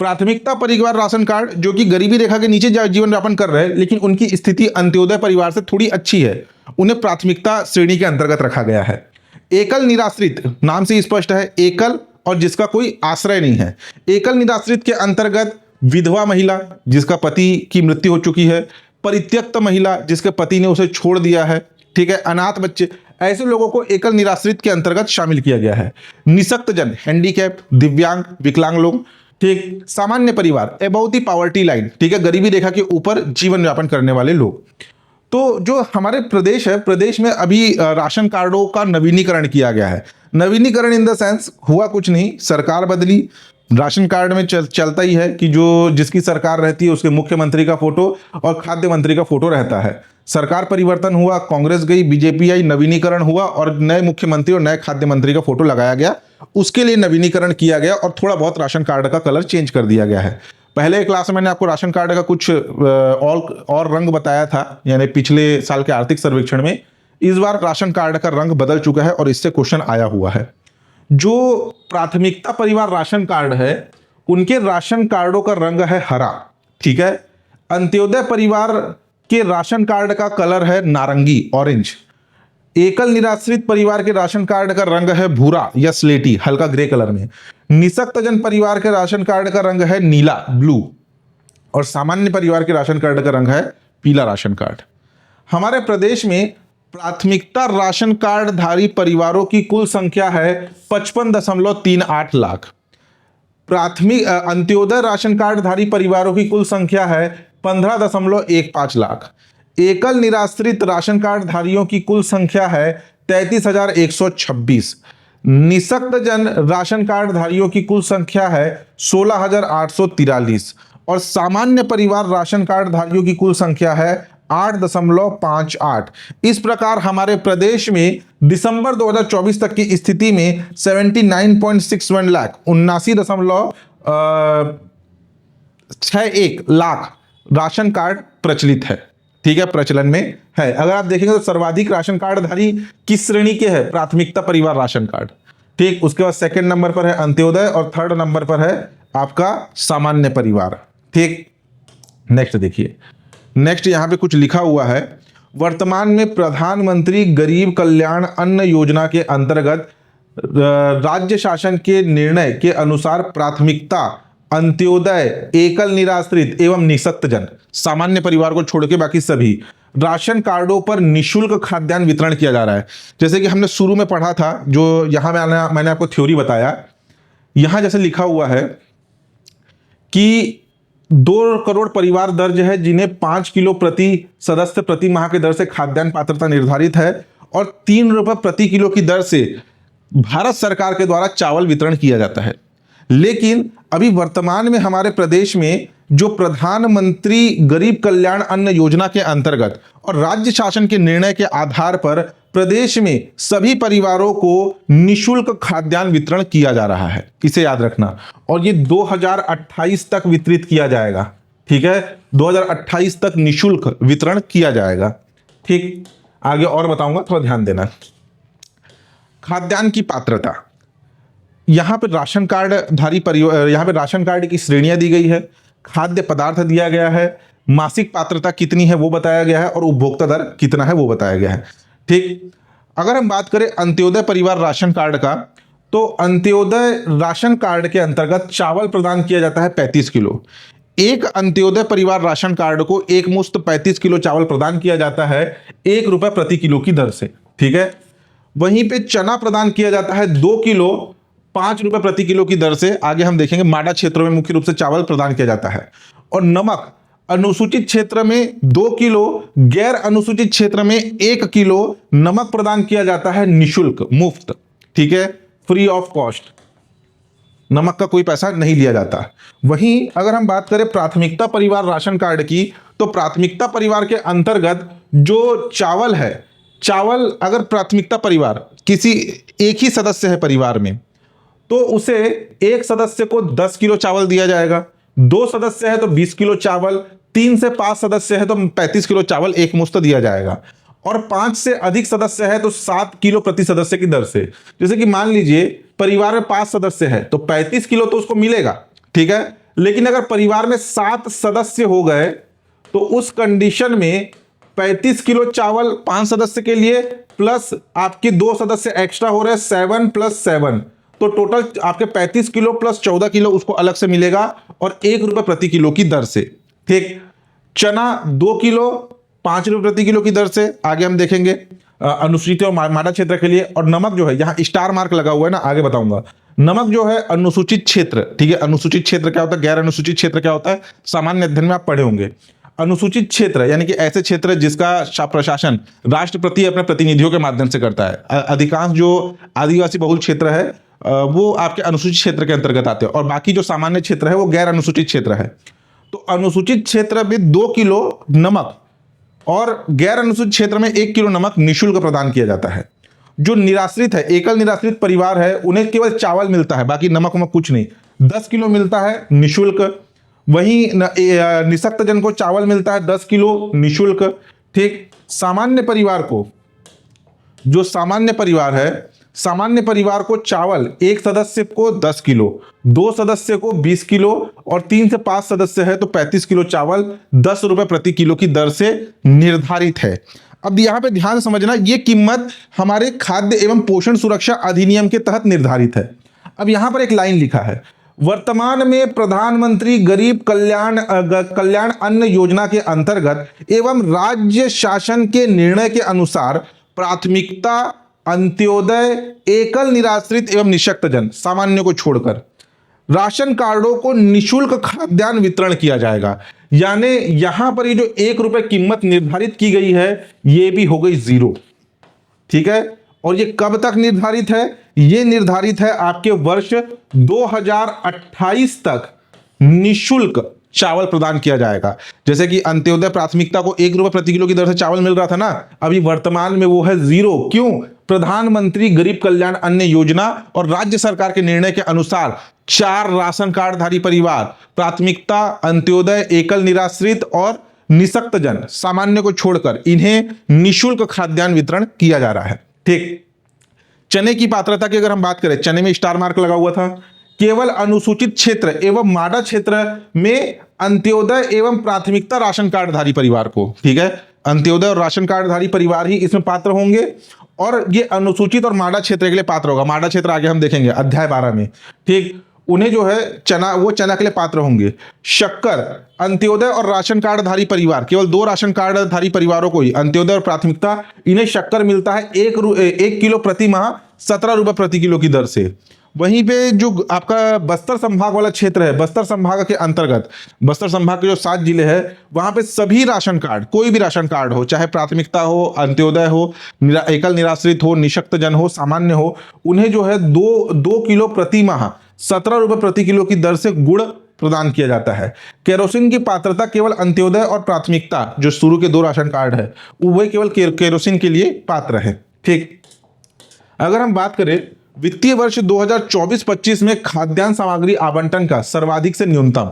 प्राथमिकता परिवार राशन कार्ड जो कि गरीबी रेखा के नीचे जीवन यापन कर रहे हैं, लेकिन उनकी स्थिति अंत्योदय परिवार से थोड़ी अच्छी है, उन्हें प्राथमिकता श्रेणी के अंतर्गत रखा गया है। एकल निराश्रित, नाम से स्पष्ट है, एकल और जिसका कोई आश्रय नहीं है। एकल निराश्रित के अंतर्गत विधवा महिला जिसका पति की मृत्यु हो चुकी है, परित्यक्त महिला जिसके पति ने उसे छोड़ दिया है, ठीक है, अनाथ बच्चे, ऐसे लोगों को एकल निराश्रित के अंतर्गत शामिल किया गया है। निःशक्त जन, हैंडीकैप, दिव्यांग, विकलांग लोग, ठीक, सामान्य परिवार, अबव द पावर्टी लाइन, ठीक है, गरीबी रेखा के ऊपर जीवन यापन करने वाले लोग। तो जो हमारे प्रदेश है, प्रदेश में अभी राशन कार्डों का नवीनीकरण किया गया है। नवीनीकरण इन द सेंस हुआ कुछ नहीं, सरकार बदली, राशन कार्ड में चलता ही है कि जो जिसकी सरकार रहती है उसके मुख्यमंत्री का फोटो और खाद्य मंत्री का फोटो रहता है। सरकार परिवर्तन हुआ, कांग्रेस गई, बीजेपी आई, नवीनीकरण हुआ और नए मुख्यमंत्री और नए खाद्य मंत्री का फोटो लगाया गया। उसके लिए नवीनीकरण किया गया और थोड़ा बहुत राशन कार्ड का कलर चेंज कर दिया गया है। पहले क्लास में मैंने आपको राशन कार्ड का कुछ और रंग बताया था, यानी पिछले साल के आर्थिक सर्वेक्षण में। इस बार राशन कार्ड का रंग बदल चुका है और इससे क्वेश्चन आया हुआ है। जो प्राथमिकता परिवार राशन कार्ड है उनके राशन कार्डों का रंग है हरा, ठीक है। अंत्योदय परिवार के राशन कार्ड का कलर है नारंगी, ऑरेंज। एकल निराश्रित परिवार के राशन कार्ड का रंग है भूरा या स्लेटी, हल्का ग्रे कलर में। निःशक्तजन परिवार के राशन कार्ड का रंग है नीला, ब्लू। और सामान्य परिवार के राशन कार्ड का रंग है पीला राशन कार्ड। हमारे प्रदेश में प्राथमिकता राशन कार्ड धारी परिवारों की कुल संख्या है 55.38 लाख। प्राथमिक अंत्योदय राशन कार्ड धारी परिवारों की कुल संख्या है 15.15 लाख। एकल निराश्रित राशन कार्ड धारियों की कुल संख्या है 33,126। निःशक्तजन राशन कार्ड धारियों की कुल संख्या है 16,843 और सामान्य परिवार राशन कार्ड धारियों की कुल संख्या है 8.58। इस प्रकार हमारे प्रदेश में दिसंबर 2024 तक की स्थिति में 79.61 लाख 79.61 लाख राशन कार्ड प्रचलित है, ठीक है, प्रचलन में है। अगर आप देखेंगे तो सर्वाधिक राशन कार्ड धारी किस श्रेणी के है? प्राथमिकता परिवार राशन कार्ड, ठीक। उसके बाद सेकंड नंबर पर है अंत्योदय और थर्ड नंबर पर है आपका सामान्य परिवार, ठीक। नेक्स्ट देखिए, नेक्स्ट यहां पे कुछ लिखा हुआ है। वर्तमान में प्रधानमंत्री गरीब कल्याण अन्न योजना के अंतर्गत राज्य शासन के निर्णय के अनुसार प्राथमिकता, अंत्योदय, एकल निराश्रित एवं निःशक्तजन, सामान्य परिवार को छोड़ के बाकी सभी राशन कार्डों पर निःशुल्क खाद्यान्न वितरण किया जा रहा है। जैसे कि हमने शुरू में पढ़ा था, जो यहां मैंने आपको थ्योरी बताया। यहां जैसे लिखा हुआ है कि 2 करोड़ परिवार दर्ज है जिन्हें 5 किलो प्रति सदस्य प्रति माह के दर से खाद्यान्न पात्रता निर्धारित है और 3 रुपये प्रति किलो की दर से भारत सरकार के द्वारा चावल वितरण किया जाता है। लेकिन अभी वर्तमान में हमारे प्रदेश में जो प्रधानमंत्री गरीब कल्याण अन्न योजना के अंतर्गत और राज्य शासन के निर्णय के आधार पर प्रदेश में सभी परिवारों को निःशुल्क खाद्यान्न वितरण किया जा रहा है, इसे याद रखना। और ये 2028 तक वितरित किया जाएगा, ठीक है, 2028 तक निःशुल्क वितरण किया जाएगा, ठीक। आगे और बताऊंगा, थोड़ा ध्यान देना। खाद्यान्न की पात्रता, यहां पर राशन कार्ड धारी परिवार, यहां पर राशन कार्ड की श्रेणियां दी गई है, खाद्य पदार्थ दिया गया है, मासिक पात्रता कितनी है वो बताया गया है और उपभोक्ता दर कितना है वो बताया गया है, ठीक। अगर हम बात करें अंत्योदय परिवार राशन कार्ड का, तो अंत्योदय राशन कार्ड के अंतर्गत चावल प्रदान किया जाता है 35 किलो। एक अंत्योदय परिवार राशन कार्ड को एक मुश्त 35 किलो चावल प्रदान किया जाता है 1 रुपये प्रति किलो की दर से, ठीक है। वहीं पे चना प्रदान किया जाता है 2 किलो 5 रुपये प्रति किलो की दर से। आगे हम देखेंगे माडा क्षेत्रों में मुख्य रूप से चावल प्रदान किया जाता है। और नमक अनुसूचित क्षेत्र में 2 किलो, गैर अनुसूचित क्षेत्र में 1 किलो नमक प्रदान किया जाता है निःशुल्क, मुफ्त, ठीक है, फ्री ऑफ कॉस्ट। नमक का कोई पैसा नहीं लिया जाता। वहीं अगर हम बात करें प्राथमिकता परिवार राशन कार्ड की, तो प्राथमिकता परिवार के अंतर्गत जो चावल है, चावल अगर प्राथमिकता परिवार किसी एक ही सदस्य है परिवार में, तो उसे एक सदस्य को 10 किलो चावल दिया जाएगा, 2 सदस्य है तो 20 किलो चावल, 3 से 5 सदस्य है तो 35 किलो चावल एक मुश्त दिया जाएगा, और 5 से अधिक सदस्य है तो 7 किलो प्रति सदस्य की दर से। जैसे कि मान लीजिए परिवार में 5 सदस्य है तो 35 किलो तो उसको मिलेगा, ठीक है। लेकिन अगर परिवार में 7 सदस्य हो गए तो उस कंडीशन में 35 किलो चावल 5 सदस्य के लिए प्लस आपके 2 सदस्य एक्स्ट्रा हो रहे हैं, 7 + 7, तो टोटल आपके 35 किलो प्लस 14 किलो उसको अलग से मिलेगा और 1 रुपये प्रति किलो की दर से, ठीक। चना 2 किलो 5 रुपये प्रति किलो की दर से, आगे हम देखेंगे अनुसूचित और माडा क्षेत्र के लिए। और नमक जो है, यहाँ स्टार मार्क लगा हुआ है ना, आगे बताऊंगा। नमक जो है अनुसूचित क्षेत्र, ठीक है, अनुसूचित क्षेत्र क्या होता है, गैर अनुसूचित क्षेत्र क्या होता है, सामान्य अध्ययन में आप पढ़े होंगे। अनुसूचित क्षेत्र यानी कि ऐसे क्षेत्र जिसका प्रशासन राष्ट्रपति अपने प्रतिनिधियों के माध्यम से करता है। अधिकांश जो आदिवासी बहुल क्षेत्र है वो आपके अनुसूचित क्षेत्र के अंतर्गत आते हैं, और बाकी जो सामान्य क्षेत्र है वो गैर अनुसूचित क्षेत्र है। तो अनुसूचित क्षेत्र में 2 किलो नमक और गैर अनुसूचित क्षेत्र में 1 किलो नमक निःशुल्क प्रदान किया जाता है। जो निराश्रित है, एकल निराश्रित परिवार है, उन्हें केवल चावल मिलता है, बाकी नमक वमक कुछ नहीं। 10 किलो मिलता है निःशुल्क। वहीं निःशक्त जन को चावल मिलता है 10 किलो निःशुल्क। ठीक, सामान्य परिवार को, जो सामान्य परिवार है, सामान्य परिवार को चावल एक सदस्य को 10 किलो, 2 सदस्य को 20 किलो और 3 से 5 सदस्य है तो 35 किलो चावल 10 रुपए प्रति किलो की दर से निर्धारित है। अब यहां पे ध्यान समझना, ये कीमत हमारे खाद्य एवं पोषण सुरक्षा अधिनियम के तहत निर्धारित है। अब यहां पर एक लाइन लिखा है, वर्तमान में प्रधानमंत्री गरीब कल्याण अन्न योजना के अंतर्गत एवं राज्य शासन के निर्णय के अनुसार प्राथमिकता अंत्योदय, एकल निराश्रित एवं निःशक्त जन, सामान्य को छोड़कर राशन कार्डों को निःशुल्क खाद्यान्न वितरण किया जाएगा। यानी यहां पर ये जो 1 रुपए कीमत निर्धारित की गई है ये भी हो गई 0। ठीक है, और ये कब तक निर्धारित है? ये निर्धारित है आपके वर्ष 2028 तक निःशुल्क चावल प्रदान किया जाएगा। जैसे कि अंत्योदय प्राथमिकता को 1 रुपए प्रति किलो की दर से चावल मिल रहा था ना, अभी वर्तमान में वो है 0। क्यों? प्रधानमंत्री गरीब कल्याण अन्न योजना और राज्य सरकार के निर्णय के अनुसार 4 राशन कार्डधारी परिवार, प्राथमिकता, अंत्योदय, एकल निराश्रित और निःशक्त जन, सामान्य को छोड़कर इन्हें निःशुल्क खाद्यान्न वितरण किया जा रहा है। ठीक, चने की पात्रता की अगर हम बात करें, चने में स्टार मार्क लगा हुआ था। केवल अनुसूचित क्षेत्र एवं माडा क्षेत्र में अंत्योदय एवं प्राथमिकता राशन कार्डधारी परिवार को, ठीक है, अंत्योदय और राशन कार्डधारी परिवार ही इसमें पात्र होंगे, और ये अनुसूचित और माडा क्षेत्र के लिए पात्र होगा। माडा क्षेत्र आगे हम देखेंगे अध्याय 12 में। ठीक, उन्हें जो है चना, वो चना के लिए पात्र होंगे। शक्कर, अंत्योदय और राशन कार्डधारी परिवार, केवल 2 राशन कार्डधारी परिवारों को ही अंत्योदय और प्राथमिकता, इन्हें शक्कर मिलता है 1 किलो प्रति माह 17 रुपए प्रति किलो की दर से। वहीं पे जो आपका बस्तर संभाग वाला क्षेत्र है, बस्तर संभाग के अंतर्गत बस्तर संभाग के जो 7 जिले हैं, वहां पे सभी राशन कार्ड, कोई भी राशन कार्ड हो, चाहे प्राथमिकता हो, अंत्योदय हो, एकल निराश्रित हो, निःशक्त जन हो, सामान्य हो, उन्हें जो है 2 किलो प्रति माह 17 रुपए प्रति किलो की दर से गुड़ प्रदान किया जाता है। केरोसिन की पात्रता केवल अंत्योदय और प्राथमिकता, जो शुरू के 2 राशन कार्ड है, वह केवल केरोसिन के लिए पात्र है। ठीक, अगर हम बात करें वित्तीय वर्ष 2024-25 में खाद्यान्न सामग्री आवंटन का सर्वाधिक से न्यूनतम,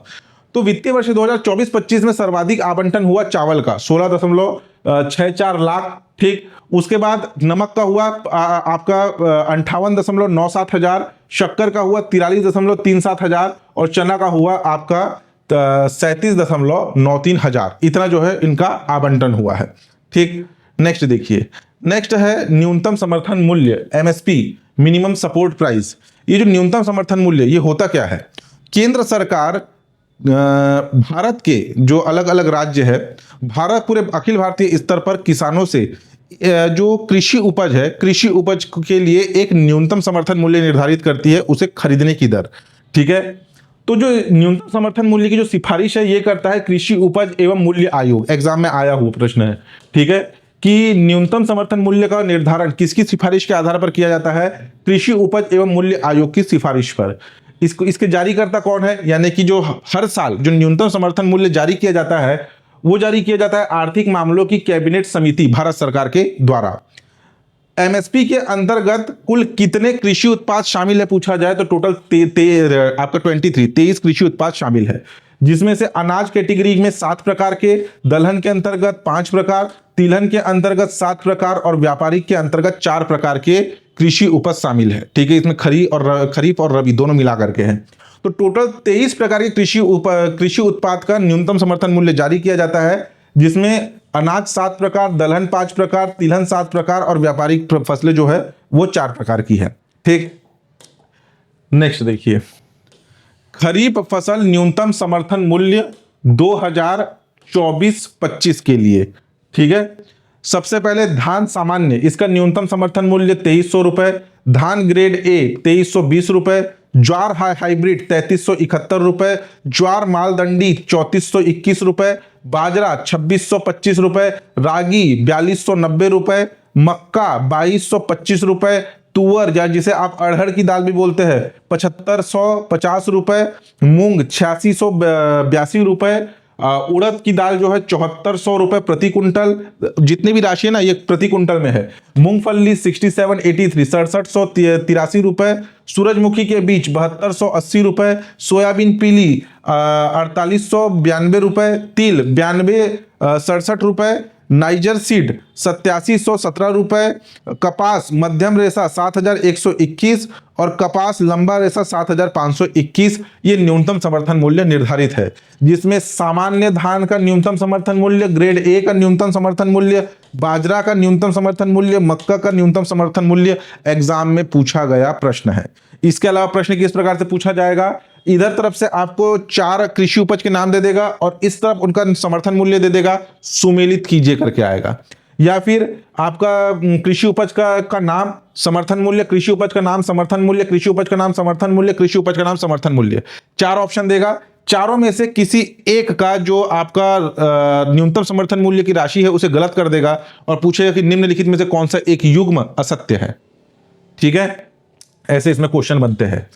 तो वित्तीय वर्ष 2024-25 में सर्वाधिक आवंटन हुआ चावल का 16.64 लाख। ठीक, उसके बाद नमक का हुआ आपका 58.97 हजार, शक्कर का हुआ 43.37 हजार और चना का हुआ आपका 37.93 हजार। इतना जो है इनका आवंटन हुआ है। ठीक, नेक्स्ट देखिए, नेक्स्ट है न्यूनतम समर्थन मूल्य, एमएसपी, मिनिमम सपोर्ट प्राइस। ये जो न्यूनतम समर्थन मूल्य, ये होता क्या है? केंद्र सरकार भारत के जो अलग अलग राज्य है, भारत पूरे अखिल भारतीय स्तर पर किसानों से जो कृषि उपज है, कृषि उपज के लिए एक न्यूनतम समर्थन मूल्य निर्धारित करती है, उसे खरीदने की दर। ठीक है, तो जो न्यूनतम समर्थन मूल्य की जो सिफारिश है ये करता है कृषि उपज एवं मूल्य आयोग। एग्जाम में आया हुआ प्रश्न है। ठीक है, कि न्यूनतम समर्थन मूल्य का निर्धारण किसकी सिफारिश के आधार पर किया जाता है? कृषि उपज एवं मूल्य आयोग की सिफारिश पर। इसके जारीकर्ता कौन है? यानी कि जो हर साल जो न्यूनतम समर्थन मूल्य जारी किया जाता है, वो जारी किया जाता है आर्थिक मामलों की कैबिनेट समिति भारत सरकार के द्वारा। एमएसपी के अंतर्गत कुल कितने कृषि उत्पाद शामिल है पूछा जाए तो टोटल आपका 23 कृषि उत्पाद शामिल है, जिसमें से अनाज कैटेगरी में 7 प्रकार के, दलहन के अंतर्गत 5 प्रकार, तिलहन के अंतर्गत 7 प्रकार और व्यापारिक के अंतर्गत 4 प्रकार के कृषि उपज शामिल है। ठीक है, इसमें खरीफ और रबी दोनों मिला करके हैं। तो टोटल 23 प्रकार के कृषि उत्पाद का न्यूनतम समर्थन मूल्य जारी किया जाता है, जिसमें अनाज 7 प्रकार, दलहन 5 प्रकार, तिलहन 7 प्रकार और व्यापारिक फसलें जो है वो 4 प्रकार की है। ठीक, नेक्स्ट देखिए, खरीफ फसल न्यूनतम समर्थन मूल्य 2024-25 के लिए। ठीक है, सबसे पहले धान सामान्य, इसका न्यूनतम समर्थन मूल्य 2300 रुपए, धान ग्रेड ए 2320 रुपए, ज्वार हाइब्रिड 3371 रुपए, ज्वार मालदंडी 3421 रुपए, बाजरा 2625 रुपए, रागी 4290 रुपए, मक्का 2225 रुपए, तुअर या जिसे आप अरहर की दाल भी बोलते हैं 7550 रुपए, मूंग 8682 रुपए, उड़द की दाल जो है 7400 रुपए प्रति कुंटल। जितनी भी राशि है ना ये प्रति कुंटल में है। मूंगफली 6783 6783 रुपए, सूरजमुखी के बीज 7280 रुपए, सोयाबीन पीली 4892 रुपए, तिल 9267 रुपए, नाइजर सीड 8717 रुपए, कपास मध्यम रेशा 7121 और कपास लंबा रेशा 7521। ये न्यूनतम समर्थन मूल्य निर्धारित है, जिसमें सामान्य धान का न्यूनतम समर्थन मूल्य, ग्रेड ए का न्यूनतम समर्थन मूल्य, बाजरा का न्यूनतम समर्थन मूल्य, मक्का का न्यूनतम समर्थन मूल्य एग्जाम में पूछा गया प्रश्न है। इसके अलावा प्रश्न किस प्रकार से पूछा जाएगा, इधर तरफ से आपको 4 कृषि उपज के नाम दे देगा और इस तरफ उनका समर्थन मूल्य दे देगा, सुमेलित कीजिए करके आएगा। या फिर आपका कृषि उपज का नाम, समर्थन मूल्य, कृषि उपज का नाम, समर्थन मूल्य, कृषि उपज का नाम, समर्थन मूल्य, कृषि उपज का नाम, समर्थन मूल्य, 4 ऑप्शन देगा। चारों में से किसी एक का जो आपका न्यूनतम समर्थन मूल्य की राशि है उसे गलत कर देगा और पूछेगा कि निम्नलिखित में से कौन सा एक युग्म असत्य है। ठीक है, ऐसे इसमें क्वेश्चन बनते हैं।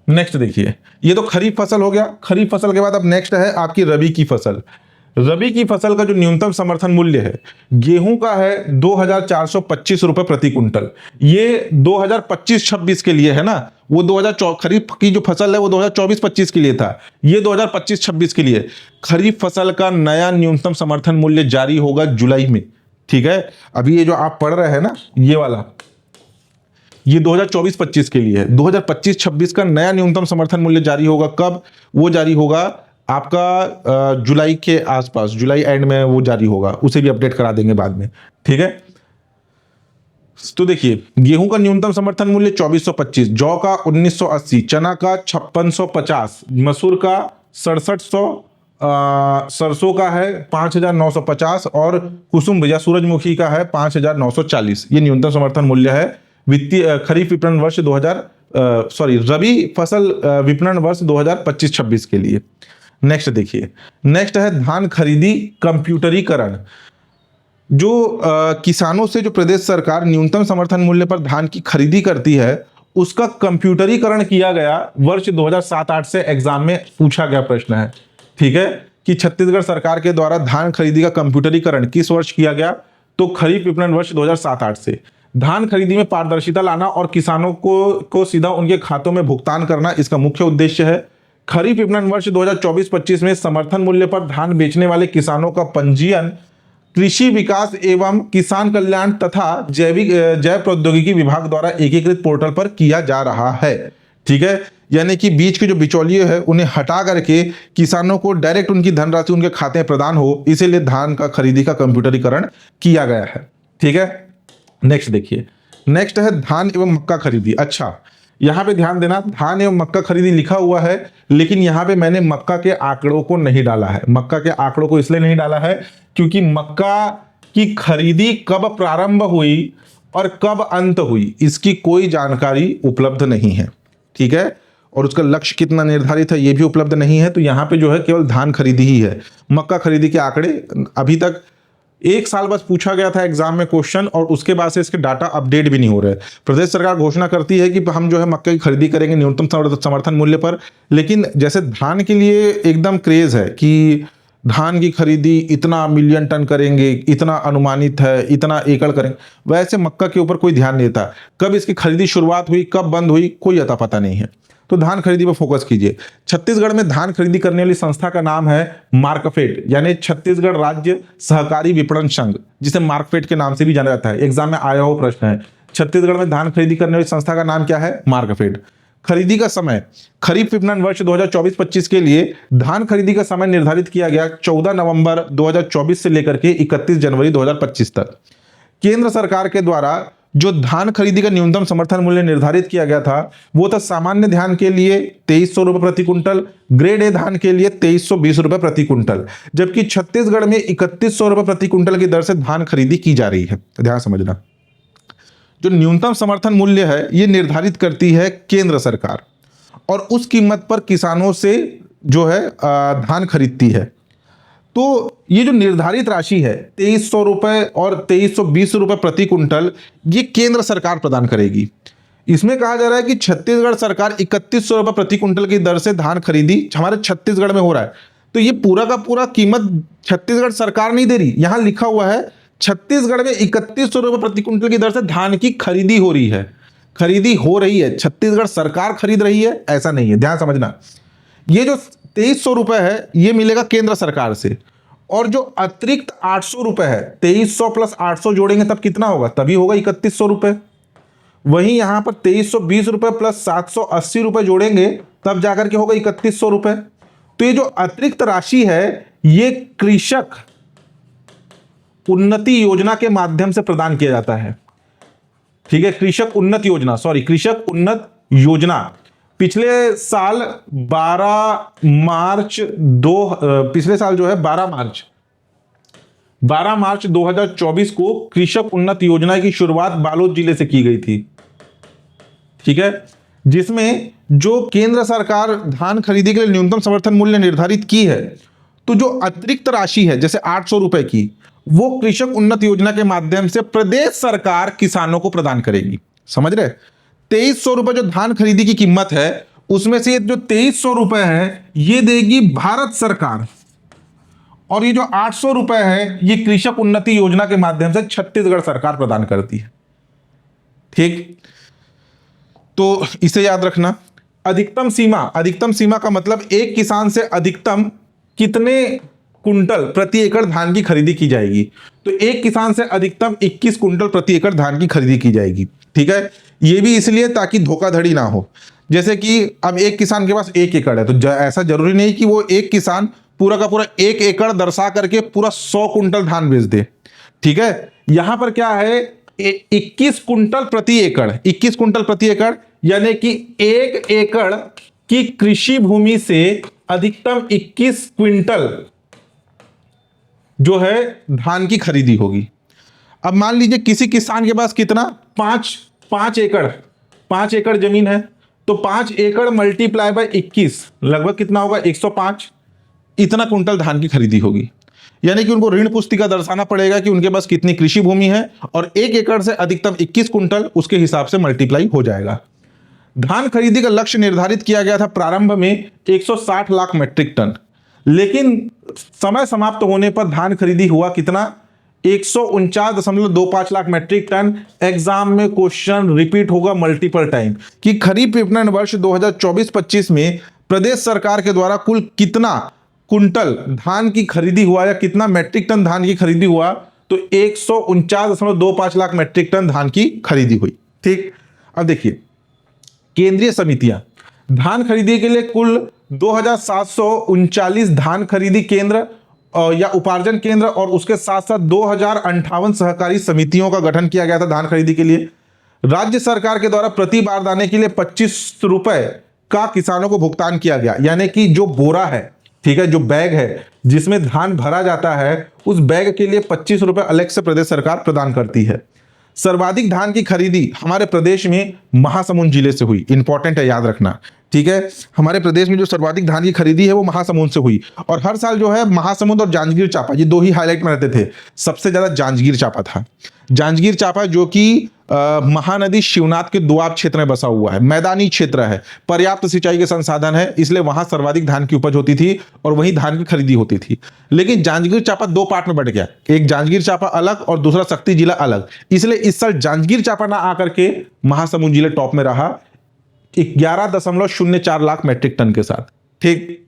नेक्स्ट देखिए, ये तो खरीफ फसल हो गया। खरीफ फसल के बाद अब नेक्स्ट है आपकी रबी की फसल। रबी की फसल का जो न्यूनतम समर्थन मूल्य है, गेहूं का है 2425 रुपए प्रति कुंटल। ये 2025-26 के लिए है ना, वो 2024 खरीफ की जो फसल है वो 2024-25 के लिए था, ये 2025-26 के लिए। खरीफ फसल का नया न्यूनतम समर्थन मूल्य जारी होगा जुलाई में। ठीक है, अभी ये जो आप पढ़ रहे हैं ना, ये वाला, ये 2024-25 के लिए है। 2025-26 का नया न्यूनतम समर्थन मूल्य जारी होगा कब, वो जारी होगा आपका जुलाई के आसपास, जुलाई एंड में वो जारी होगा, उसे भी अपडेट करा देंगे बाद में। ठीक है, तो देखिए गेहूं का न्यूनतम समर्थन मूल्य 2425, जौ का 1980, चना का 5650, मसूर का 6700, सरसों का है 5950 और कुसुम या सूरजमुखी का है 5940। ये न्यूनतम समर्थन मूल्य है वित्तीय खरीफ विपणन वर्ष रबी फसल विपणन वर्ष 2025-26 के लिए। नेक्स्ट देखिए, नेक्स्ट है धान खरीदी कंप्यूटरीकरण। जो किसानों से जो प्रदेश सरकार न्यूनतम समर्थन मूल्य पर धान की खरीदी करती है, उसका कंप्यूटरीकरण किया गया वर्ष 2007-8 से एग्जाम में पूछा गया प्रश्न है। ठीक है, कि छत्तीसगढ़ सरकार के द्वारा धान खरीदी का कंप्यूटरीकरण किस वर्ष किया गया, तो खरीफ विपणन वर्ष 2007-8 से। धान खरीदी में पारदर्शिता लाना और किसानों को सीधा उनके खातों में भुगतान करना इसका मुख्य उद्देश्य है। खरीफ विपणन वर्ष 2024-25 में समर्थन मूल्य पर धान बेचने वाले किसानों का पंजीयन कृषि विकास एवं किसान कल्याण तथा जैव प्रौद्योगिकी विभाग द्वारा एकीकृत पोर्टल पर किया जा रहा है। ठीक है, यानी कि बीच के जो बिचौलिए है उन्हें हटा करके किसानों को डायरेक्ट उनकी धनराशि उनके खाते में प्रदान हो, इसीलिए धान का खरीदी का कंप्यूटरीकरण किया गया है। ठीक है, नेक्स्ट देखिए, नेक्स्ट है धान एवं मक्का खरीदी। अच्छा, यहां पे ध्यान देना, धान एवं मक्का खरीदी लिखा हुआ है, लेकिन यहां पे मैंने मक्का के आंकड़ों को नहीं डाला है। मक्का के आंकड़ों को इसलिए नहीं डाला है क्योंकि मक्का की खरीदी कब प्रारंभ हुई और कब अंत हुई इसकी कोई जानकारी उपलब्ध नहीं है। ठीक है, और उसका लक्ष्य कितना निर्धारित है ये भी उपलब्ध नहीं है। तो यहाँ पे जो है केवल धान खरीदी ही है। मक्का खरीदी के आंकड़े अभी तक 1 साल बस पूछा गया था एग्जाम में क्वेश्चन, और उसके बाद से इसके डाटा अपडेट भी नहीं हो रहे। प्रदेश सरकार घोषणा करती है कि हम जो है मक्का की खरीदी करेंगे न्यूनतम समर्थन मूल्य पर, लेकिन जैसे धान के लिए एकदम क्रेज है कि धान की खरीदी इतना मिलियन टन करेंगे, इतना अनुमानित है, इतना एकड़ करेंगे, वैसे मक्का के ऊपर कोई ध्यान नहीं देता। कब इसकी खरीदी शुरुआत हुई, कब बंद हुई, कोई अता पता नहीं है। तो धान खरीदी पर फोकस कीजिए। छत्तीसगढ़ में धान खरीदी करने वाली संस्था का नाम है मार्कफेड, यानी छत्तीसगढ़ राज्य सहकारी विपणन संघ, जिसे मार्कफेड के नाम से भी जाना जाता है। एग्जाम में आया हुआ प्रश्न है, छत्तीसगढ़ में धान खरीदी करने वाली संस्था का नाम क्या है, मार्कफेड। खरीदी का समय, खरीफ विपणन वर्ष 2024-25 के लिए धान खरीदी का समय निर्धारित किया गया 14 नवंबर 2024 से लेकर के 31 जनवरी 2025 तक। केंद्र सरकार के द्वारा जो धान खरीदी का न्यूनतम समर्थन मूल्य निर्धारित किया गया था वो था सामान्य धान के लिए 2300 रुपए प्रति कुंटल, ग्रेड ए धान के लिए 2320 रुपए प्रति कुंटल, जबकि छत्तीसगढ़ में 3100 रुपए प्रति कुंटल की दर से धान खरीदी की जा रही है। ध्यान समझना, जो न्यूनतम समर्थन मूल्य है ये निर्धारित करती है केंद्र सरकार और उस कीमत पर किसानों से जो है धान खरीदती है। तो ये जो निर्धारित राशि है 2300 रुपये और 2320 रुपये प्रति कुंटल, ये केंद्र सरकार प्रदान करेगी। इसमें कहा जा रहा है कि छत्तीसगढ़ सरकार 3100 रुपये प्रति कुंटल की दर से धान खरीदी हमारे छत्तीसगढ़ में हो रहा है। तो ये पूरा का पूरा कीमत छत्तीसगढ़ सरकार नहीं दे रही, यहां लिखा हुआ है छत्तीसगढ़ में 3100 रुपये प्रति कुंटल की दर से धान की खरीदी हो रही है। खरीदी हो रही है, छत्तीसगढ़ सरकार खरीद रही है ऐसा नहीं है, ध्यान समझना। ये जो 2300 रुपये है ये मिलेगा केंद्र सरकार से, और जो अतिरिक्त 800 रुपये है 2300 प्लस 800 जोड़ेंगे तब कितना होगा, तभी होगा 3100 रुपये। वहीं यहां पर 2320 रुपये प्लस 780 रुपये जोड़ेंगे तब जाकर के होगा 3100 रुपये। तो ये जो अतिरिक्त राशि है ये कृषक उन्नति योजना के माध्यम से प्रदान किया जाता है। ठीक है, कृषक उन्नत योजना, सॉरी कृषक उन्नत योजना पिछले साल 12 मार्च 2024 को कृषक उन्नत योजना की शुरुआत बालोद जिले से की गई थी। ठीक है, जिसमें जो केंद्र सरकार धान खरीदी के लिए न्यूनतम समर्थन मूल्य निर्धारित की है, तो जो अतिरिक्त राशि है जैसे 800 रुपए की, वो कृषक उन्नत योजना के माध्यम से प्रदेश सरकार किसानों को प्रदान करेगी। समझ रहे, 2300 रुपए जो धान खरीदी की कीमत है उसमें से जो 2300 रुपए है ये देगी भारत सरकार, और ये जो 800 रुपए है ये कृषक उन्नति योजना के माध्यम से छत्तीसगढ़ सरकार प्रदान करती है। ठीक, तो इसे याद रखना। अधिकतम सीमा का मतलब एक किसान से अधिकतम कितने कुंटल प्रति एकड़ धान की खरीदी की जाएगी। तो एक किसान से अधिकतम 21 कुंटल प्रति एकड़ धान की खरीदी की जाएगी। ठीक है, ये भी इसलिए ताकि धोखाधड़ी ना हो। जैसे कि अब एक किसान के पास 1 एकड़ है, तो ऐसा जरूरी नहीं कि वो एक किसान पूरा का पूरा 1 एकड़ दर्शा करके पूरा 100 कुंटल धान बेच दे। ठीक है, यहां पर क्या है 21 कुंटल प्रति एकड़, 21 कुंटल प्रति एकड़, यानी कि 1 एकड़ की कृषि भूमि से अधिकतम 21 क्विंटल जो है धान की खरीदी होगी। अब मान लीजिए किसी किसान के पास कितना 5 एकड़ जमीन है, तो 5 एकड़ मल्टीप्लाई बाय 21 लगभग कितना होगा 105, इतना कुंटल धान की खरीदी होगी। यानी कि उनको ऋण पुस्तिका दर्शाना पड़ेगा कि उनके पास कितनी कृषि भूमि है, और 1 एकड़ से अधिकतम 21 कुंटल उसके हिसाब से मल्टीप्लाई हो जाएगा। धान खरीदी का लक्ष्य निर्धारित किया गया था प्रारंभ में 160 लाख मीट्रिक टन, लेकिन समय समाप्त होने पर धान खरीदी हुआ कितना 149.25 लाख मीट्रिक टन। एग्जाम में क्वेश्चन रिपीट होगा मल्टीपल टाइम कि खरीफ विपणन वर्ष 2024-25 में प्रदेश सरकार के द्वारा कुल कितना कुंटल धान की खरीदी हुआ या कितना मीट्रिक टन धान की खरीदी हुआ, तो 149.25 लाख मीट्रिक टन धान की खरीदी हुई। ठीक, अब देखिए केंद्रीय समितियां धान खरीदी के लिए कुल 2739 धान खरीदी केंद्र या उपार्जन केंद्र, और उसके साथ साथ 2058 सहकारी समितियों का गठन किया गया था धान खरीदी के लिए। राज्य सरकार के द्वारा प्रति बारदाने के लिए 25 रुपए का किसानों को भुगतान किया गया, यानी कि जो बोरा है, ठीक है, जो बैग है जिसमें धान भरा जाता है, उस बैग के लिए 25 रुपए अलग से प्रदेश सरकार प्रदान करती है। सर्वाधिक धान की खरीदी हमारे प्रदेश में महासमुंद जिले से हुई, इंपॉर्टेंट है याद रखना। ठीक है, हमारे प्रदेश में जो सर्वाधिक धान की खरीदी है वो महासमुंद से हुई, और हर साल जो है महासमुंद और जांजगीर चांपा ये दो ही हाईलाइट में रहते थे। सबसे ज्यादा जांजगीर चांपा था। जांजगीर चांपा जो कि महानदी शिवनाथ के दोआब क्षेत्र में बसा हुआ है, मैदानी क्षेत्र है, पर्याप्त सिंचाई के संसाधन है, इसलिए वहां सर्वाधिक धान की उपज होती थी और वहीं धान की खरीदी होती थी। लेकिन जांजगीर चांपा 2 पार्ट में बट गया, एक जांजगीर चांपा अलग और दूसरा शक्ति जिला अलग, इसलिए इस साल जांजगीर चांपा ना आकर के महासमुंद जिला टॉप में रहा 11.04 लाख मीट्रिक टन के साथ। ठीक,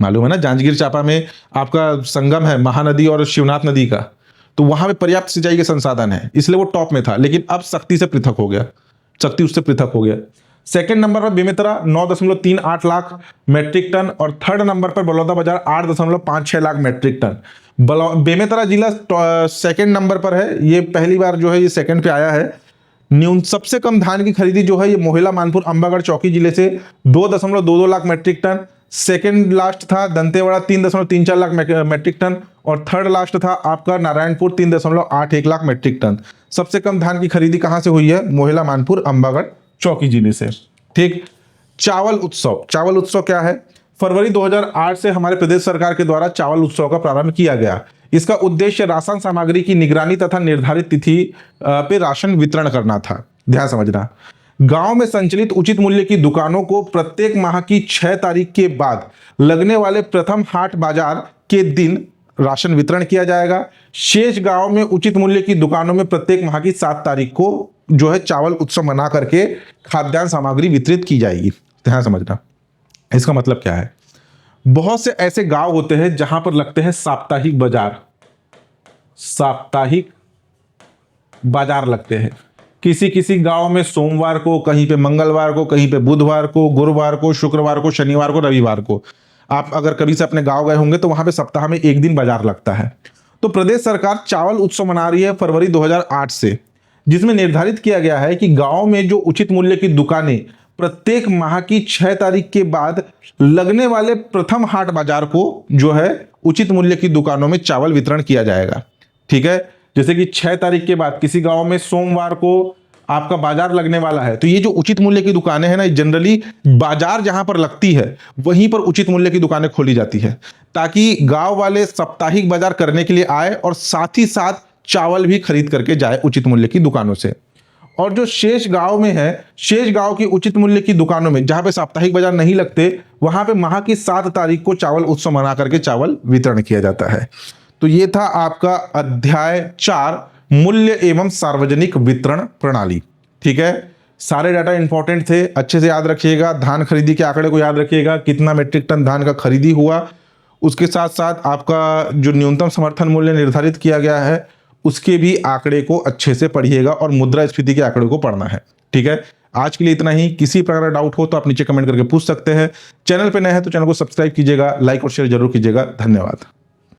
मालूम है ना जांजगीर चांपा में आपका संगम है महानदी और शिवनाथ नदी का, तो वहां पे पर्याप्त सिंचाई के संसाधन है, इसलिए वो टॉप में था। लेकिन अब शक्ति से पृथक हो गया, शक्ति उससे पृथक हो गया। सेकंड नंबर पर बेमेतरा 9.38 लाख मीट्रिक टन, और थर्ड नंबर पर बलौदाबाजार 8.56 लाख मीट्रिक टन। बेमेतरा जिला सेकंड नंबर पर है, ये पहली बार जो है ये सेकंड पे आया है। सबसे कम धान की खरीदी जो है ये मोहिला मानपुर अंबागढ़ चौकी जिले से 2.22 lakh metric ton. Second last था दंतेवाड़ा 3.34 लाख मीट्रिक टन, और थर्ड लास्ट था आपका नारायणपुर 3.81 लाख मीट्रिक टन। सबसे कम धान की खरीदी कहां से हुई है, मोहिला मानपुर अंबागढ़ चौकी जिले से। ठीक, चावल उत्सव क्या है, फरवरी 2008 से हमारे प्रदेश सरकार के द्वारा चावल उत्सव का प्रारंभ किया गया। इसका उद्देश्य राशन सामग्री की निगरानी तथा निर्धारित तिथि पे राशन वितरण करना था। ध्यान समझना, गांव में संचालित उचित मूल्य की दुकानों को प्रत्येक माह की 6 तारीख के बाद लगने वाले प्रथम हाट बाजार के दिन राशन वितरण किया जाएगा। शेष गांव में उचित मूल्य की दुकानों में प्रत्येक माह की 7 तारीख को जो है चावल उत्सव मना करके खाद्यान्न सामग्री वितरित की जाएगी। ध्यान समझना, इसका मतलब क्या है, बहुत से ऐसे गांव होते हैं जहां पर लगते हैं साप्ताहिक बाजार, साप्ताहिक बाजार लगते हैं। किसी किसी गांव में सोमवार को, कहीं पे मंगलवार को, कहीं पे बुधवार को, गुरुवार को, शुक्रवार को, शनिवार को, रविवार को। आप अगर कभी से अपने गांव गए होंगे तो वहां पे सप्ताह में एक दिन बाजार लगता है। तो प्रदेश सरकार चावल उत्सव मना रही है फरवरी 2008 से, जिसमें निर्धारित किया गया है कि गांव में जो उचित मूल्य की दुकानें प्रत्येक माह की 6 तारीख के बाद लगने वाले प्रथम हाट बाजार को जो है उचित मूल्य की दुकानों में चावल वितरण किया जाएगा। ठीक है, जैसे कि 6 तारीख के बाद किसी गांव में सोमवार को आपका बाजार लगने वाला है, तो ये जो उचित मूल्य की दुकानें हैं ना, जनरली बाजार जहां पर लगती है वहीं पर उचित मूल्य की दुकानें खोली जाती है, ताकि गांव वाले साप्ताहिक बाजार करने के लिए आए और साथ ही साथ चावल भी खरीद करके जाए उचित मूल्य की दुकानों से। और जो शेष गांव में है, शेष गांव की उचित मूल्य की दुकानों में जहां पे साप्ताहिक बाजार नहीं लगते, वहां पे माह की 7 तारीख को चावल उत्सव मना करके चावल वितरण किया जाता है। तो ये था आपका अध्याय 4, मूल्य एवं सार्वजनिक वितरण प्रणाली। ठीक है, सारे डाटा इंपॉर्टेंट थे, अच्छे से याद रखिएगा। धान खरीदी के आंकड़े को याद रखिएगा, कितना मीट्रिक टन धान का खरीदी हुआ, उसके साथ साथ आपका जो न्यूनतम समर्थन मूल्य निर्धारित किया गया है उसके भी आंकड़े को अच्छे से पढ़िएगा, और मुद्रास्फीति के आंकड़े को पढ़ना है। ठीक है, आज के लिए इतना ही। किसी प्रकार का डाउट हो तो आप नीचे कमेंट करके पूछ सकते हैं। चैनल पे नए हैं तो चैनल को सब्सक्राइब कीजिएगा, लाइक और शेयर जरूर कीजिएगा। धन्यवाद।